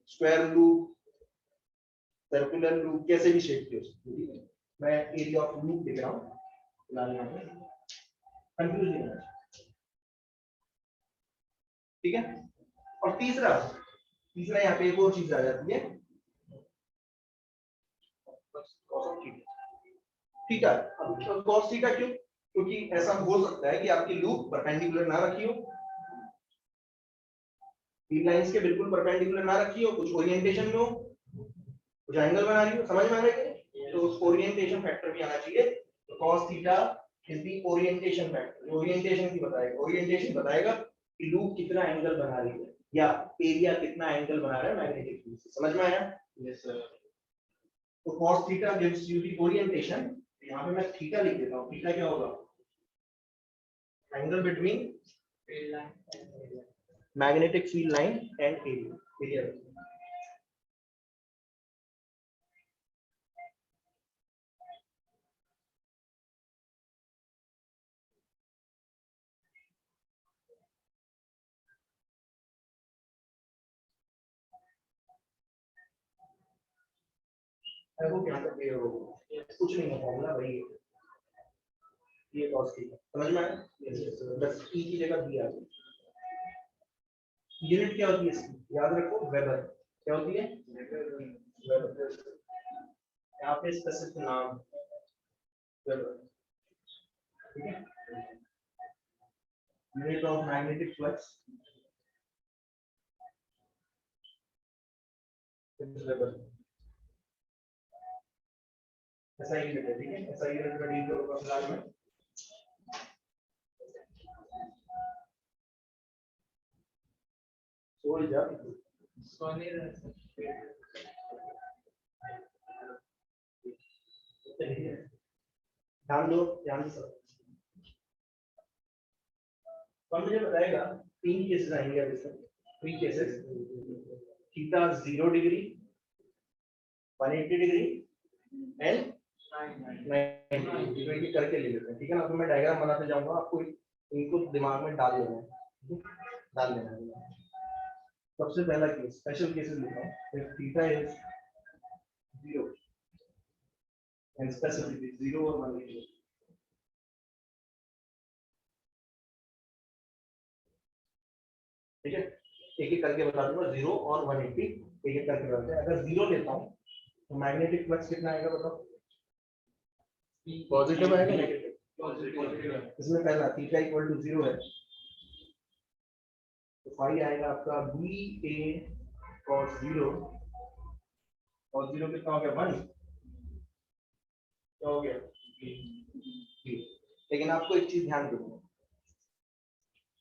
स्क्वायर लूप, सर्कुलर लूप, कैसे भी शेप की हो सकती है। ठीक है, मैं एरिया ऑफ लूप लिख रहा हूँ फिलहाल यहाँ पे, कंफ्यूज नहीं होना। ठीक है, और तीसरा यहाँ पे एक और चीज आ जाती है, थीटा। अब cos थीटा क्यों, क्योंकि ऐसा हो सकता है कि आपकी लूप परपेंडिकुलर ना रखी हो, तीन लाइंस के बिल्कुल परपेंडिकुलर ना रखी हो, कुछ ओरिएंटेशन में हो, कुछ एंगल बना रही हो। समझ में आ रहा है, तो उस ओरिएंटेशन फैक्टर भी आना चाहिए। तो cos theta is the orientation factor, orientation की बताएगा, ओरिएंटेशन बताएगा कि लूप कितना एंगल बना रही है या एरिया कितना एंगल बना रहा है मैग्नेटिक फील्ड से। समझ में आया? Yes sir. तो cos theta gives you the orientation. यहाँ पे मैं थीटा लिख देता हूँ। थीटा क्या होगा, angle between magnetic field line and area. वो यहाँ तक क्लियर हो गया, कुछ नहीं है, फॉर्मूला वही है, ये cos थीटा। समझ में आया? बस e की जगह b आ गई। यूनिट क्या होती है इसकी, याद रखो, वेबर। क्या होती है, वेबर। यहाँ पे स्पेसिफिक नाम वेबर। ठीक है, unit of magnetic flux weber. ऐसा यूनिट है। ठीक है, ऐसा यूनिट में डील करूंगा फिलहाल में। छोड़ जा सोने ध्यान दो, ध्यान से। तो मुझे बताएगा तीन केसेस आएंगे अब इसमें, three cases. Theta 0 degree, 180 degree and 90 degree करके ले लेते हैं। ठीक है ना, तो मैं डायग्राम बनाते जाऊंगा, आपको इनको दिमाग में डाल लेना है, डाल लेना है। सबसे पहला केस, स्पेशल केसेस लिखा हूं। If theta is 0 and specifically 0 और 180। ठीक है, एक एक करके बता दूंगा, 0 और 180 एक एक करके बताते हैं। अगर 0 लेता हूं तो मैग्नेटिक फ्लक्स कितना आएगा बताओ, पॉजिटिव आएगा नेगेटिव? पॉजिटिव। इसमें पहला थीटा इक्वल टू 0 है, तो फाई आएगा आपका बी ए cos 0, और 0 कितना हो गया, 1। क्या हो गया, लेकिन आपको एक चीज ध्यान रखना,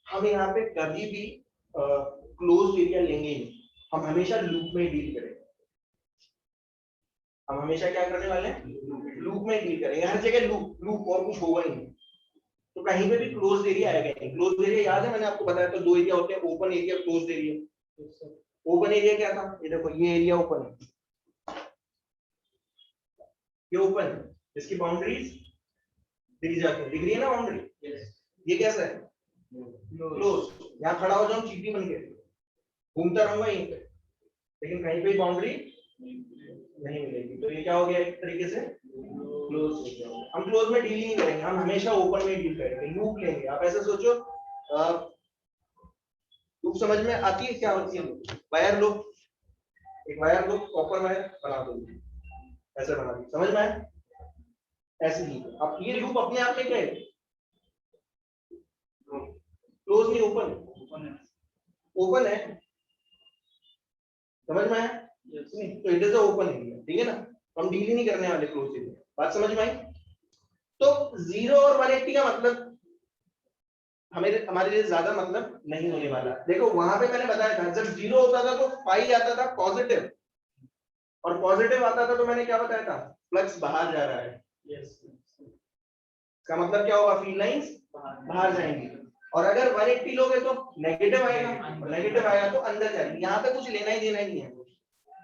हम यहाँ पे कभी भी क्लोज एरिया लेंगे नहीं, हम हमेशा लूप में डील करेंगे। हम हमेशा क्या करने वाले हैं, लूप में डील करेंगे। हर जगह लूप लूप, और कुछ होगा ही नहीं। तो कहीं पे भी क्लोज एरिया आएगा नहीं। क्लोज एरिया याद है, मैंने आपको बताया था, दो एरिया होते हैं, open area, closed area. Open area क्या था, ये देखो, ये एरिया ओपन है, ये ओपन है, इसकी बाउंड्रीज दिख जाती है, दिख रही है ना बाउंड्री। ये कैसा है, क्लोज। यहाँ खड़ा हो जाऊं चींटी बन के, घूमता रहूंगा यहीं पे, लेकिन कहीं पे बाउंड्री नहीं मिलेगी। तो ये क्या हो गया, एक तरीके से क्लोज हो गया। हम क्लोज में डील नहीं करेंगे, हम हमेशा ओपन में डील करेंगे, लूप लेंगे। आप ऐसे सोचो, लूप समझ में आती है क्या होती है, वायर लूप। एक वायर लूप, कॉपर वायर बना दो, ऐसे बना दो, समझ में आया? ऐसे ही अब ये लूप अपने आप में क्या है, क्लोज नहीं, ओपन है, समझ में आया? तो it is a open area. ठीक है ना, हम डील ही नहीं करने वाले क्लोज एरिया। बात समझ में आई? तो 0 और 180 का मतलब हमारे लिए ज्यादा मतलब नहीं होने वाला। देखो वहां पे मैंने बताया था, जब 0 होता था तो पाई आता था पॉजिटिव, और पॉजिटिव आता था तो मैंने क्या बताया था, फ्लक्स बाहर जा रहा है। इसका मतलब क्या होगा, फील्ड लाइंस बाहर जाएंगी। और अगर 180 लोगे तो नेगेटिव आएगा, नेगेटिव आएगा तो अंदर जाएगी। यहाँ पे कुछ लेना ही देना ही नहीं है,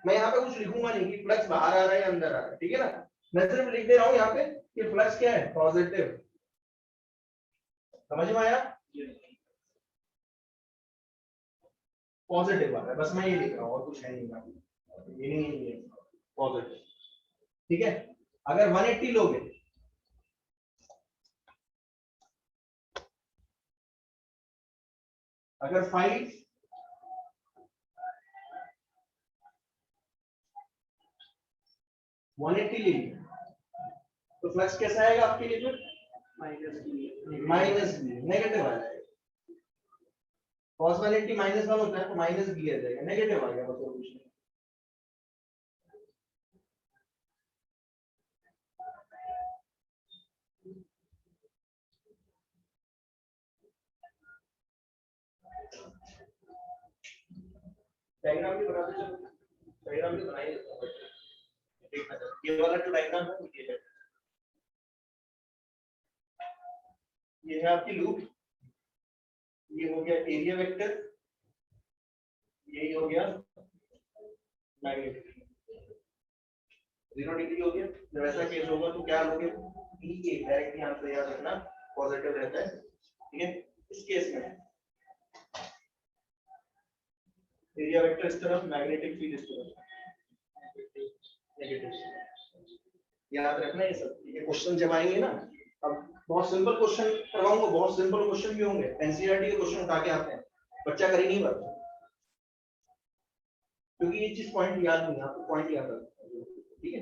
मैं यहाँ पे कुछ लिखूंगा नहीं कि फ्लक्स बाहर आ रहा है या अंदर आ रहा है, ठीक है ना। मैं सिर्फ लिख दे रहा हूँ यहाँ पे कि फ्लक्स क्या है, पॉजिटिव। समझ में आया, पॉजिटिव आ रहा है, बस मैं ये लिख रहा हूँ और कुछ है नहीं, मीनिंग नहीं है पॉजिटिव, ठीक है। अगर 180 लोगे अगर 5 180 ले लिया तो फ्लक्स कैसा आएगा आपके लिए, फिर माइनस बी, नेगेटिव आ जाएगा। cos 180 -1 होता है तो माइनस बी आ जाएगा, नेगेटिव आ गया, बस और कुछ नहीं। डायग्राम भी बनाते चलो, डायग्राम भी बनाइए, देखना चाहिए। ये वाला जो डायग्राम है ये है आपकी लूप, ये हो गया एरिया वेक्टर, यही हो गया मैग्नेटिक, 0 डिग्री हो गया। जब ऐसा केस होगा तो क्या लोगे, बी ए डायरेक्ट यहाँ पे याद रखना, पॉजिटिव रहता है, ठीक है। इस केस में एरिया वेक्टर इस तरफ, मैग्नेटिक फील्ड इस तरफ, नेगेटिव। याद रखना ये सब, ये क्वेश्चन जब आएंगे ना, अब बहुत सिंपल क्वेश्चन करवाऊंगा, बहुत सिंपल क्वेश्चन भी होंगे, एनसीईआरटी के क्वेश्चन उठा के आते हैं, बच्चा कर ही नहीं पाता, क्योंकि ये चीज पॉइंट याद नहीं, आपको पॉइंट याद रखना, ठीक है।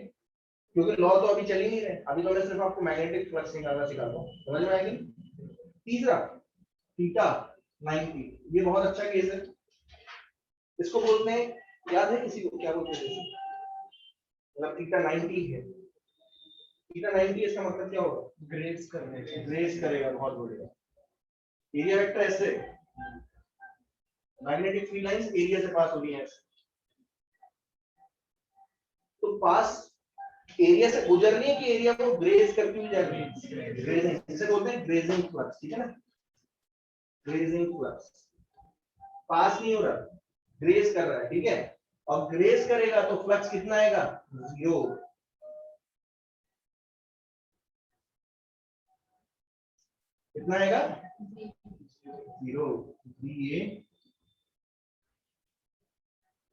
क्योंकि लॉ तो अभी चल ही नहीं रहे, अभी तो मैं सिर्फ आपको मैग्नेटिक फ्लक्स निकालना सिखा रहा हूँ, समझ में आएगी। तीसरा थीटा 90, ये बहुत अच्छा केस है, इसको बोलते हैं, याद है किसी को क्या बोलते हैं, मतलब थीटा 90 है, थीटा 90 इसका मतलब क्या होगा, ग्रेस करने के ग्रेस करेगा, बहुत बढ़िया। एरिया वेक्टर ऐसे, मैग्नेटिक फील्ड लाइंस एरिया से पास हो रही हैं, तो पास एरिया से गुजर रही है कि एरिया को ग्रेज करती हुई जा रही है, ग्रेजिंग, इसे बोलते हैं ग्रेजिंग फ्लक्स, ठीक है ना, ग्रेजिंग फ्लक्स। पास नहीं हो रहा, ग्रेज कर रहा है, ठीक है। और ग्रेज करेगा तो फ्लक्स कितना आएगा, 0। कितना आएगा, 0। बी ए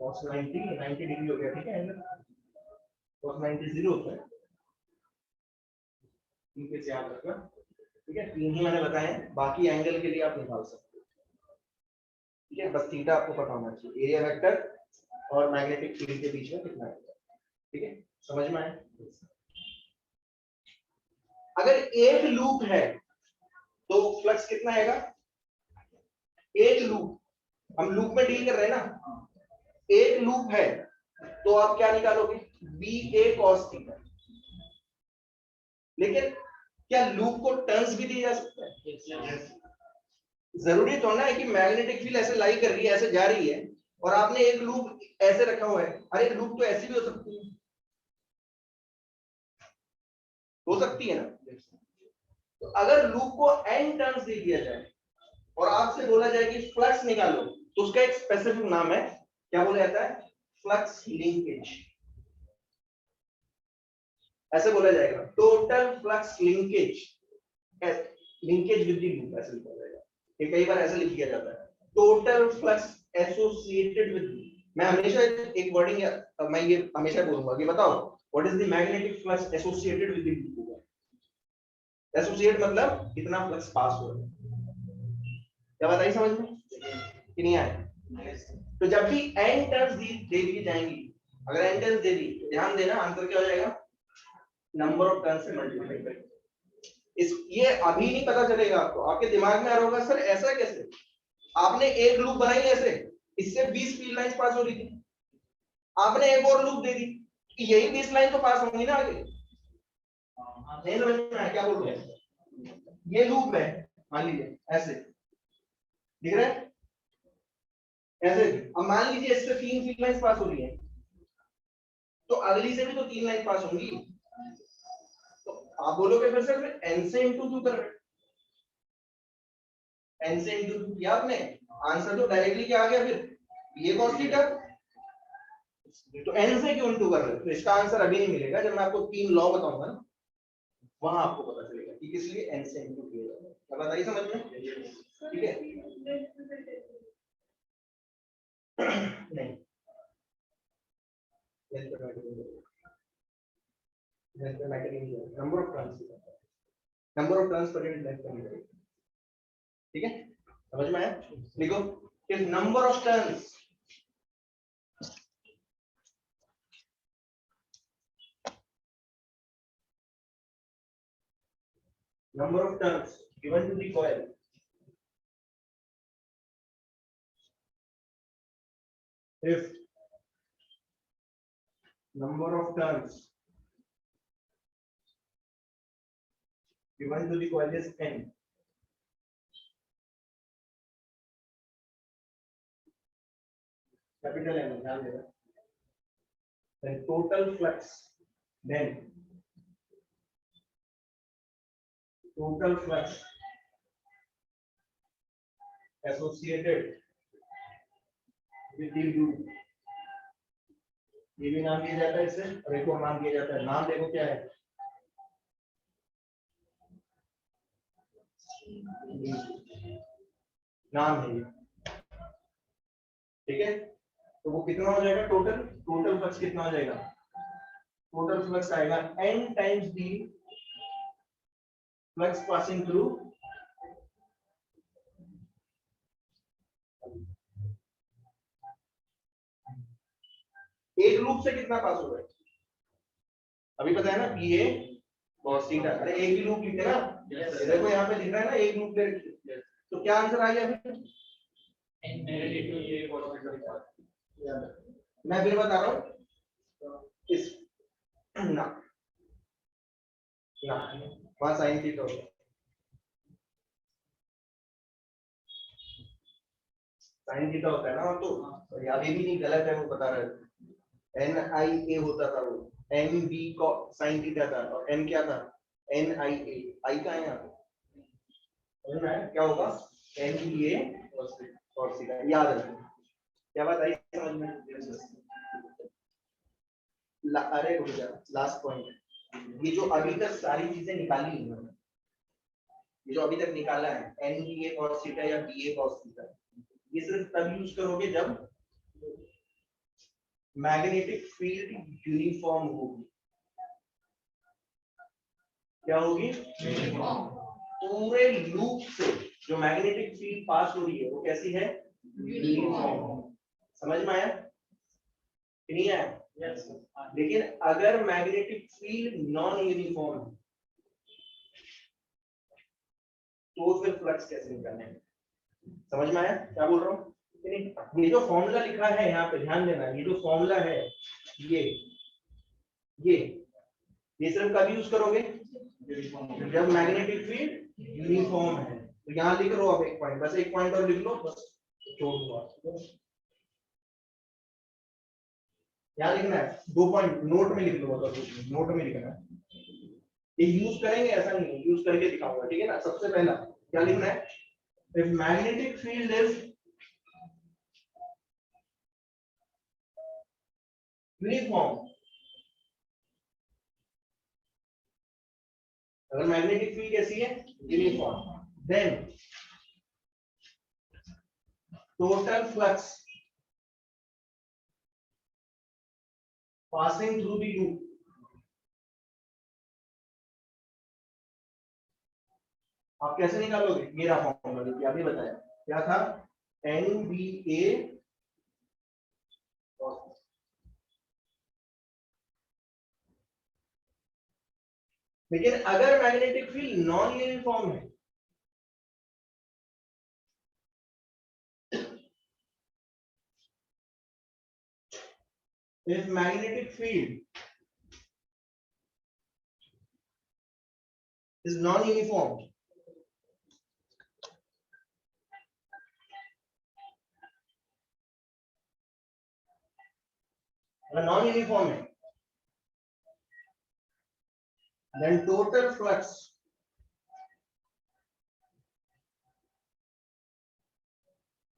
cos 90 डिग्री हो गया, ठीक है, cos 90 0 होता है, इनके से याद रखना, ठीक है। तीन ही मैंने बताए, बाकी एंगल के लिए आप निकाल सकते हो, ठीक है। बस थीटा आपको पता होना चाहिए, एरिया वेक्टर और मैग्नेटिक फील्ड के बीच में कितना है, ठीक है, समझ में आया। अगर एक लूप है तो फ्लक्स कितना आएगा, एक लूप, हम लूप में डील कर रहे हैं ना, एक लूप है तो आप क्या निकालोगे, बी ए कॉस थीटा। लेकिन क्या लूप को टर्न्स भी दिया जा सकता है, जरूरी तो ना है कि मैग्नेटिक फील्ड ऐसे लाई कर रही है, ऐसे जा रही है, और आपने एक लूप ऐसे रखा हुआ है, अरे लूप तो ऐसी भी हो सकती है, हो सकती है ना। तो अगर लूप को n टर्न्स दे दिया जाए और आपसे बोला जाए कि फ्लक्स निकालो, तो उसका एक स्पेसिफिक नाम है, क्या बोला जाता है, फ्लक्स लिंकेज, ऐसे बोला जाएगा, total flux linkage, linkage with the loop, ऐसे लिखा जाएगा। ये कई बार ऐसे लिख दिया जाता है, टोटल फ्लक्स एसोसिएटेड विद। मैं हमेशा एक वर्डिंग मैं ये हमेशा बोलूंगा कि बताओ what is the magnetic flux associated with the loop. Associate मतलब कितना फ्लक्स पास हो रहा है, क्या बताइए समझ में कि नहीं आया। तो जब भी n टर्म्स दे दी जाएंगी, अगर n टर्म्स दे दी तो ध्यान देना आंसर क्या हो जाएगा, नंबर ऑफ टर्म्स से मल्टीप्लाई करें। इस ये अभी नहीं पता चलेगा आपको, आपके दिमाग में आ रहा होगा सर ऐसा कैसे, आपने एक लूप बनाई ऐसे, इससे 20 फील्ड लाइंस पास हो रही थी, आपने एक और लूप दे दी कि यही 20 लाइन तो पास होंगी ना आगे, नहीं समझ में आया क्या बोल रहे हैं। ये लूप है, मान लीजिए ऐसे दिख रहा है, ऐसे। अब मान लीजिए इससे 3 फील्ड लाइंस पास हो रही है, तो अगली से भी तो 3 लाइन पास होंगी, तो आप बोलोगे फिर सर n से इंटू क्यों कर रहे हैं, n से इंटू किया आपने, आंसर तो डायरेक्टली क्या आ गया फिर ये cos थीटा। तो n से क्यों इंटू कर रहे हो, तो इसका आंसर अभी नहीं मिलेगा, जब मैं आपको 3 लॉ बताऊंगा ना वहां आपको पता चलेगा कि किस लिए n से इंटू किया जाता है। क्या बात आई समझ में? ठीक है नहीं number of turns, number of turns per unit length करनी पड़ेगी। ठीक है समझ में आया? लिखो if number of turns number of turns given to the coil if number of turns given to the coil is n, capital N ध्यान देना, then total flux associated with the loop, ये भी नाम दिया जाता है इसे, और एक और नाम दिया जाता है, नाम देखो क्या है, नाम है ये। ठीक है तो वो कितना हो जाएगा, टोटल फ्लक्स कितना हो जाएगा, टोटल फ्लक्स आएगा n times the flux passing through एक लूप से कितना पास हो गया, अभी पता है ना पी ए cos थीटा, अरे एक ही लूप लिखे ना, देखो यहाँ पे लिख रहा है ना एक लूप ले, तो क्या आंसर आ गया फिर, मैं फिर बता रहा हूँ इस ना ना वहां साइन थीटा हो गया, साइन थीटा होता है ना, तो याद ये भी नहीं गलत है, वो बता रहा है एन आई ए होता था, वो एन बी को साइन थीटा था, और एन क्या था एन आई ए, आई का है यहाँ पे, समझ में आया? क्या होगा एन बी ए और थीटा, याद रखना। क्या बात आई समझ में? अरे रुक जा, लास्ट पॉइंट, ये जो अभी तक सारी चीजें निकाली है मैंने, ये जो अभी तक निकाला है एन बी ए cos थीटा या बी ए cos थीटा, ये सिर्फ तब यूज करोगे जब मैग्नेटिक फील्ड यूनिफॉर्म होगी। क्या होगी? पूरे लूप से जो मैग्नेटिक फील्ड पास हो रही है वो कैसी है? यूनिफॉर्म। समझ में आया कि नहीं आया? लेकिन अगर मैग्नेटिक फील्ड नॉन यूनिफॉर्म है तो फिर फ्लक्स कैसे निकालना है? समझ में आया क्या बोल रहा हूँ? ये जो फॉर्मूला लिखा है यहाँ पे ध्यान देना, ये जो फॉर्मूला है ये ये सिर्फ कब यूज करोगे जब मैग्नेटिक फील्ड यूनिफॉर्म है। तो यहाँ लिख लो आप एक पॉइंट, बस एक पॉइंट और लिख लो, बस छोड़ दूंगा। यहाँ लिखना है 2 पॉइंट, नोट में लिख लो, नोट में लिखना है, ये यूज करेंगे ऐसा नहीं है, यूज करके दिखाऊंगा, ठीक है ना। सबसे पहला क्या लिखना है, if magnetic field is uniform, अगर मैग्नेटिक फील्ड कैसी है? Uniform, then total flux passing through the loop आप कैसे निकालोगे? मेरा फॉर्मूला देखिए, अभी बताया क्या था, एन बी ए, लेकिन अगर मैग्नेटिक फील्ड नॉन यूनिफॉर्म है, if magnetic field is non-uniform, अगर non-uniform है, then total flux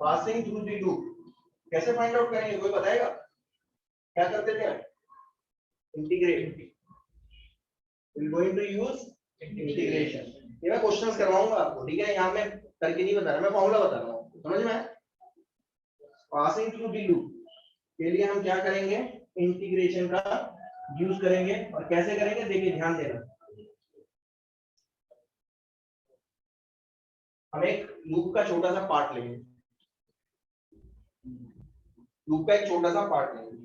passing through the loop कैसे फाइंड आउट करेंगे, कोई बताएगा? क्या करते थे? Integrate, we will going to use integration. ये मैं क्वेश्चंस करवाऊंगा आपको, ठीक है? यहाँ मैं करके नहीं बता रहा, मैं फॉर्मूला बता रहा हूँ, समझ में आया? पासिंग थ्रू द लूप के लिए हम क्या करेंगे? इंटीग्रेशन का यूज करेंगे। और कैसे करेंगे देखिए, ध्यान देना। हम एक लूप का छोटा सा पार्ट लेंगे, लूप का एक छोटा सा पार्ट लेंगे,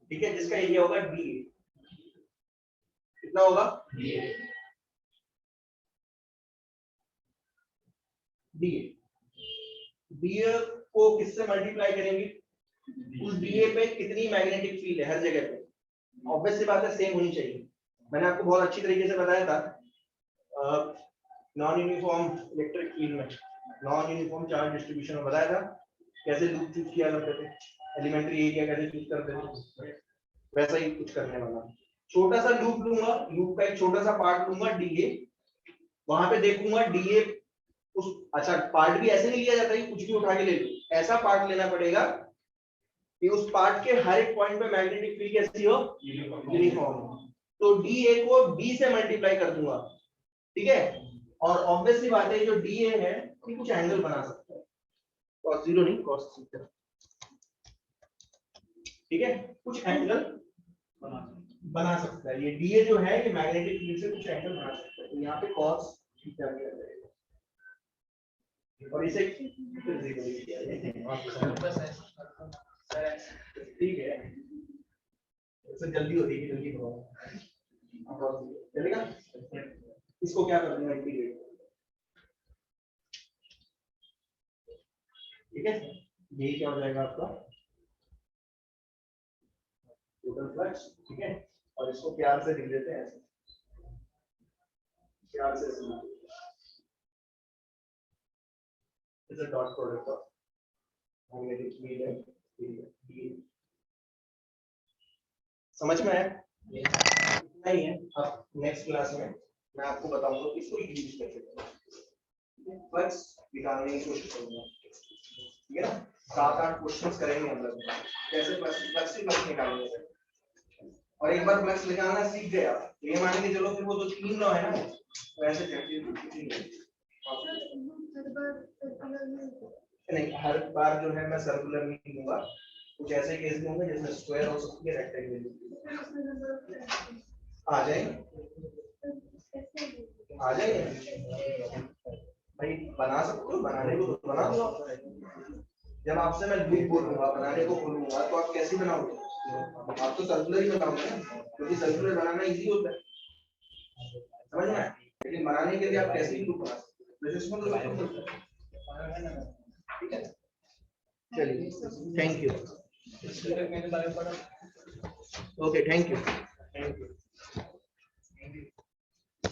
ठीक है, जिसका एरिया होगा डी। कितना होगा? डी को किससे मल्टीप्लाई करेंगे? उस डीए पे कितनी मैग्नेटिक फील्ड है हर जगह पे, ऑब्वियस सी बात है सेम होनी चाहिए। मैंने आपको बहुत अच्छी तरीके से बताया था नॉन यूनिफॉर्म इलेक्ट्रिक फील्ड में, नॉन यूनिफॉर्म चार्ज डिस्ट्रीब्यूशन में बताया था कैसे लूप चूज किया करते थे, एलिमेंट्री एरिया कैसे चूज करते थे, वैसा ही कुछ करने वाला। छोटा सा लूप लूंगा, लूप का एक छोटा सा पार्ट लूंगा डीए, वहां पे देखूंगा डीए उस, अच्छा पार्ट भी ऐसे नहीं लिया जाता है कुछ भी उठा के ले लो, ऐसा पार्ट लेना पड़ेगा कि उस पार्ट के हर एक पॉइंट पे मैग्नेटिक फील्ड कैसी हो? यूनिफॉर्म। तो डीए को बी से मल्टीप्लाई कर दूंगा, ठीक है? और ऑब्वियसली बात है जो डीए है ये कुछ एंगल बना सकता है, cos 0 नहीं cos थीटा, ठीक है? कुछ एंगल बना सकता है। ये डीए जो है ये मैग्नेटिक फील्ड से कुछ एंगल बना सकता है, तो यहाँ पे cos थीटा भी आ जाएगा और इसे फिजिकली किया जाएगा, ठीक है? इससे जल्दी होती है, जल्दी करो चलेगा। इसको क्या कर दूंगा? इंटीग्रेट, ठीक है? यही क्या हो जाएगा आपका टोटल फ्लक्स, ठीक है? और इसको प्यार से लिख देते हैं ऐसे, प्यार से is a dot product of magnetic field and समझ में आया? इतना ही है। अब नेक्स्ट क्लास में मैं आपको बताऊंगा इसको यूज कैसे करें, फ्लक्स निकालने की कोशिश करूंगा, ठीक है ना? 7-8 क्वेश्चंस करेंगे हम लोग कैसे फ्लक्स निकालेंगे। और एक बार फ्लक्स निकालना सीख गया तो ये मान के चलो फिर वो जो 3 लॉ है ना वैसे नहीं, हर बार जो है मैं सर्कुलर नहीं लूंगा, कुछ ऐसे केस में होंगे जिसमें स्क्वायर हो सकती है, रेक्टेंगल आ जाएंगे, आ जाएंगे भाई, बना सकते हो, बनाने को तो बना दो। जब आपसे मैं लूप बोलूंगा, बनाने को बोलूंगा, तो आप कैसे बनाओगे? आप तो सर्कुलर ही बनाओगे ना, क्योंकि सर्कुलर बनाना इजी होता है, समझ में? लेकिन बनाने के लिए आप कैसे ही लूप बना सकते हो, ठीक है? चलिए, thank you. Okay, thank you.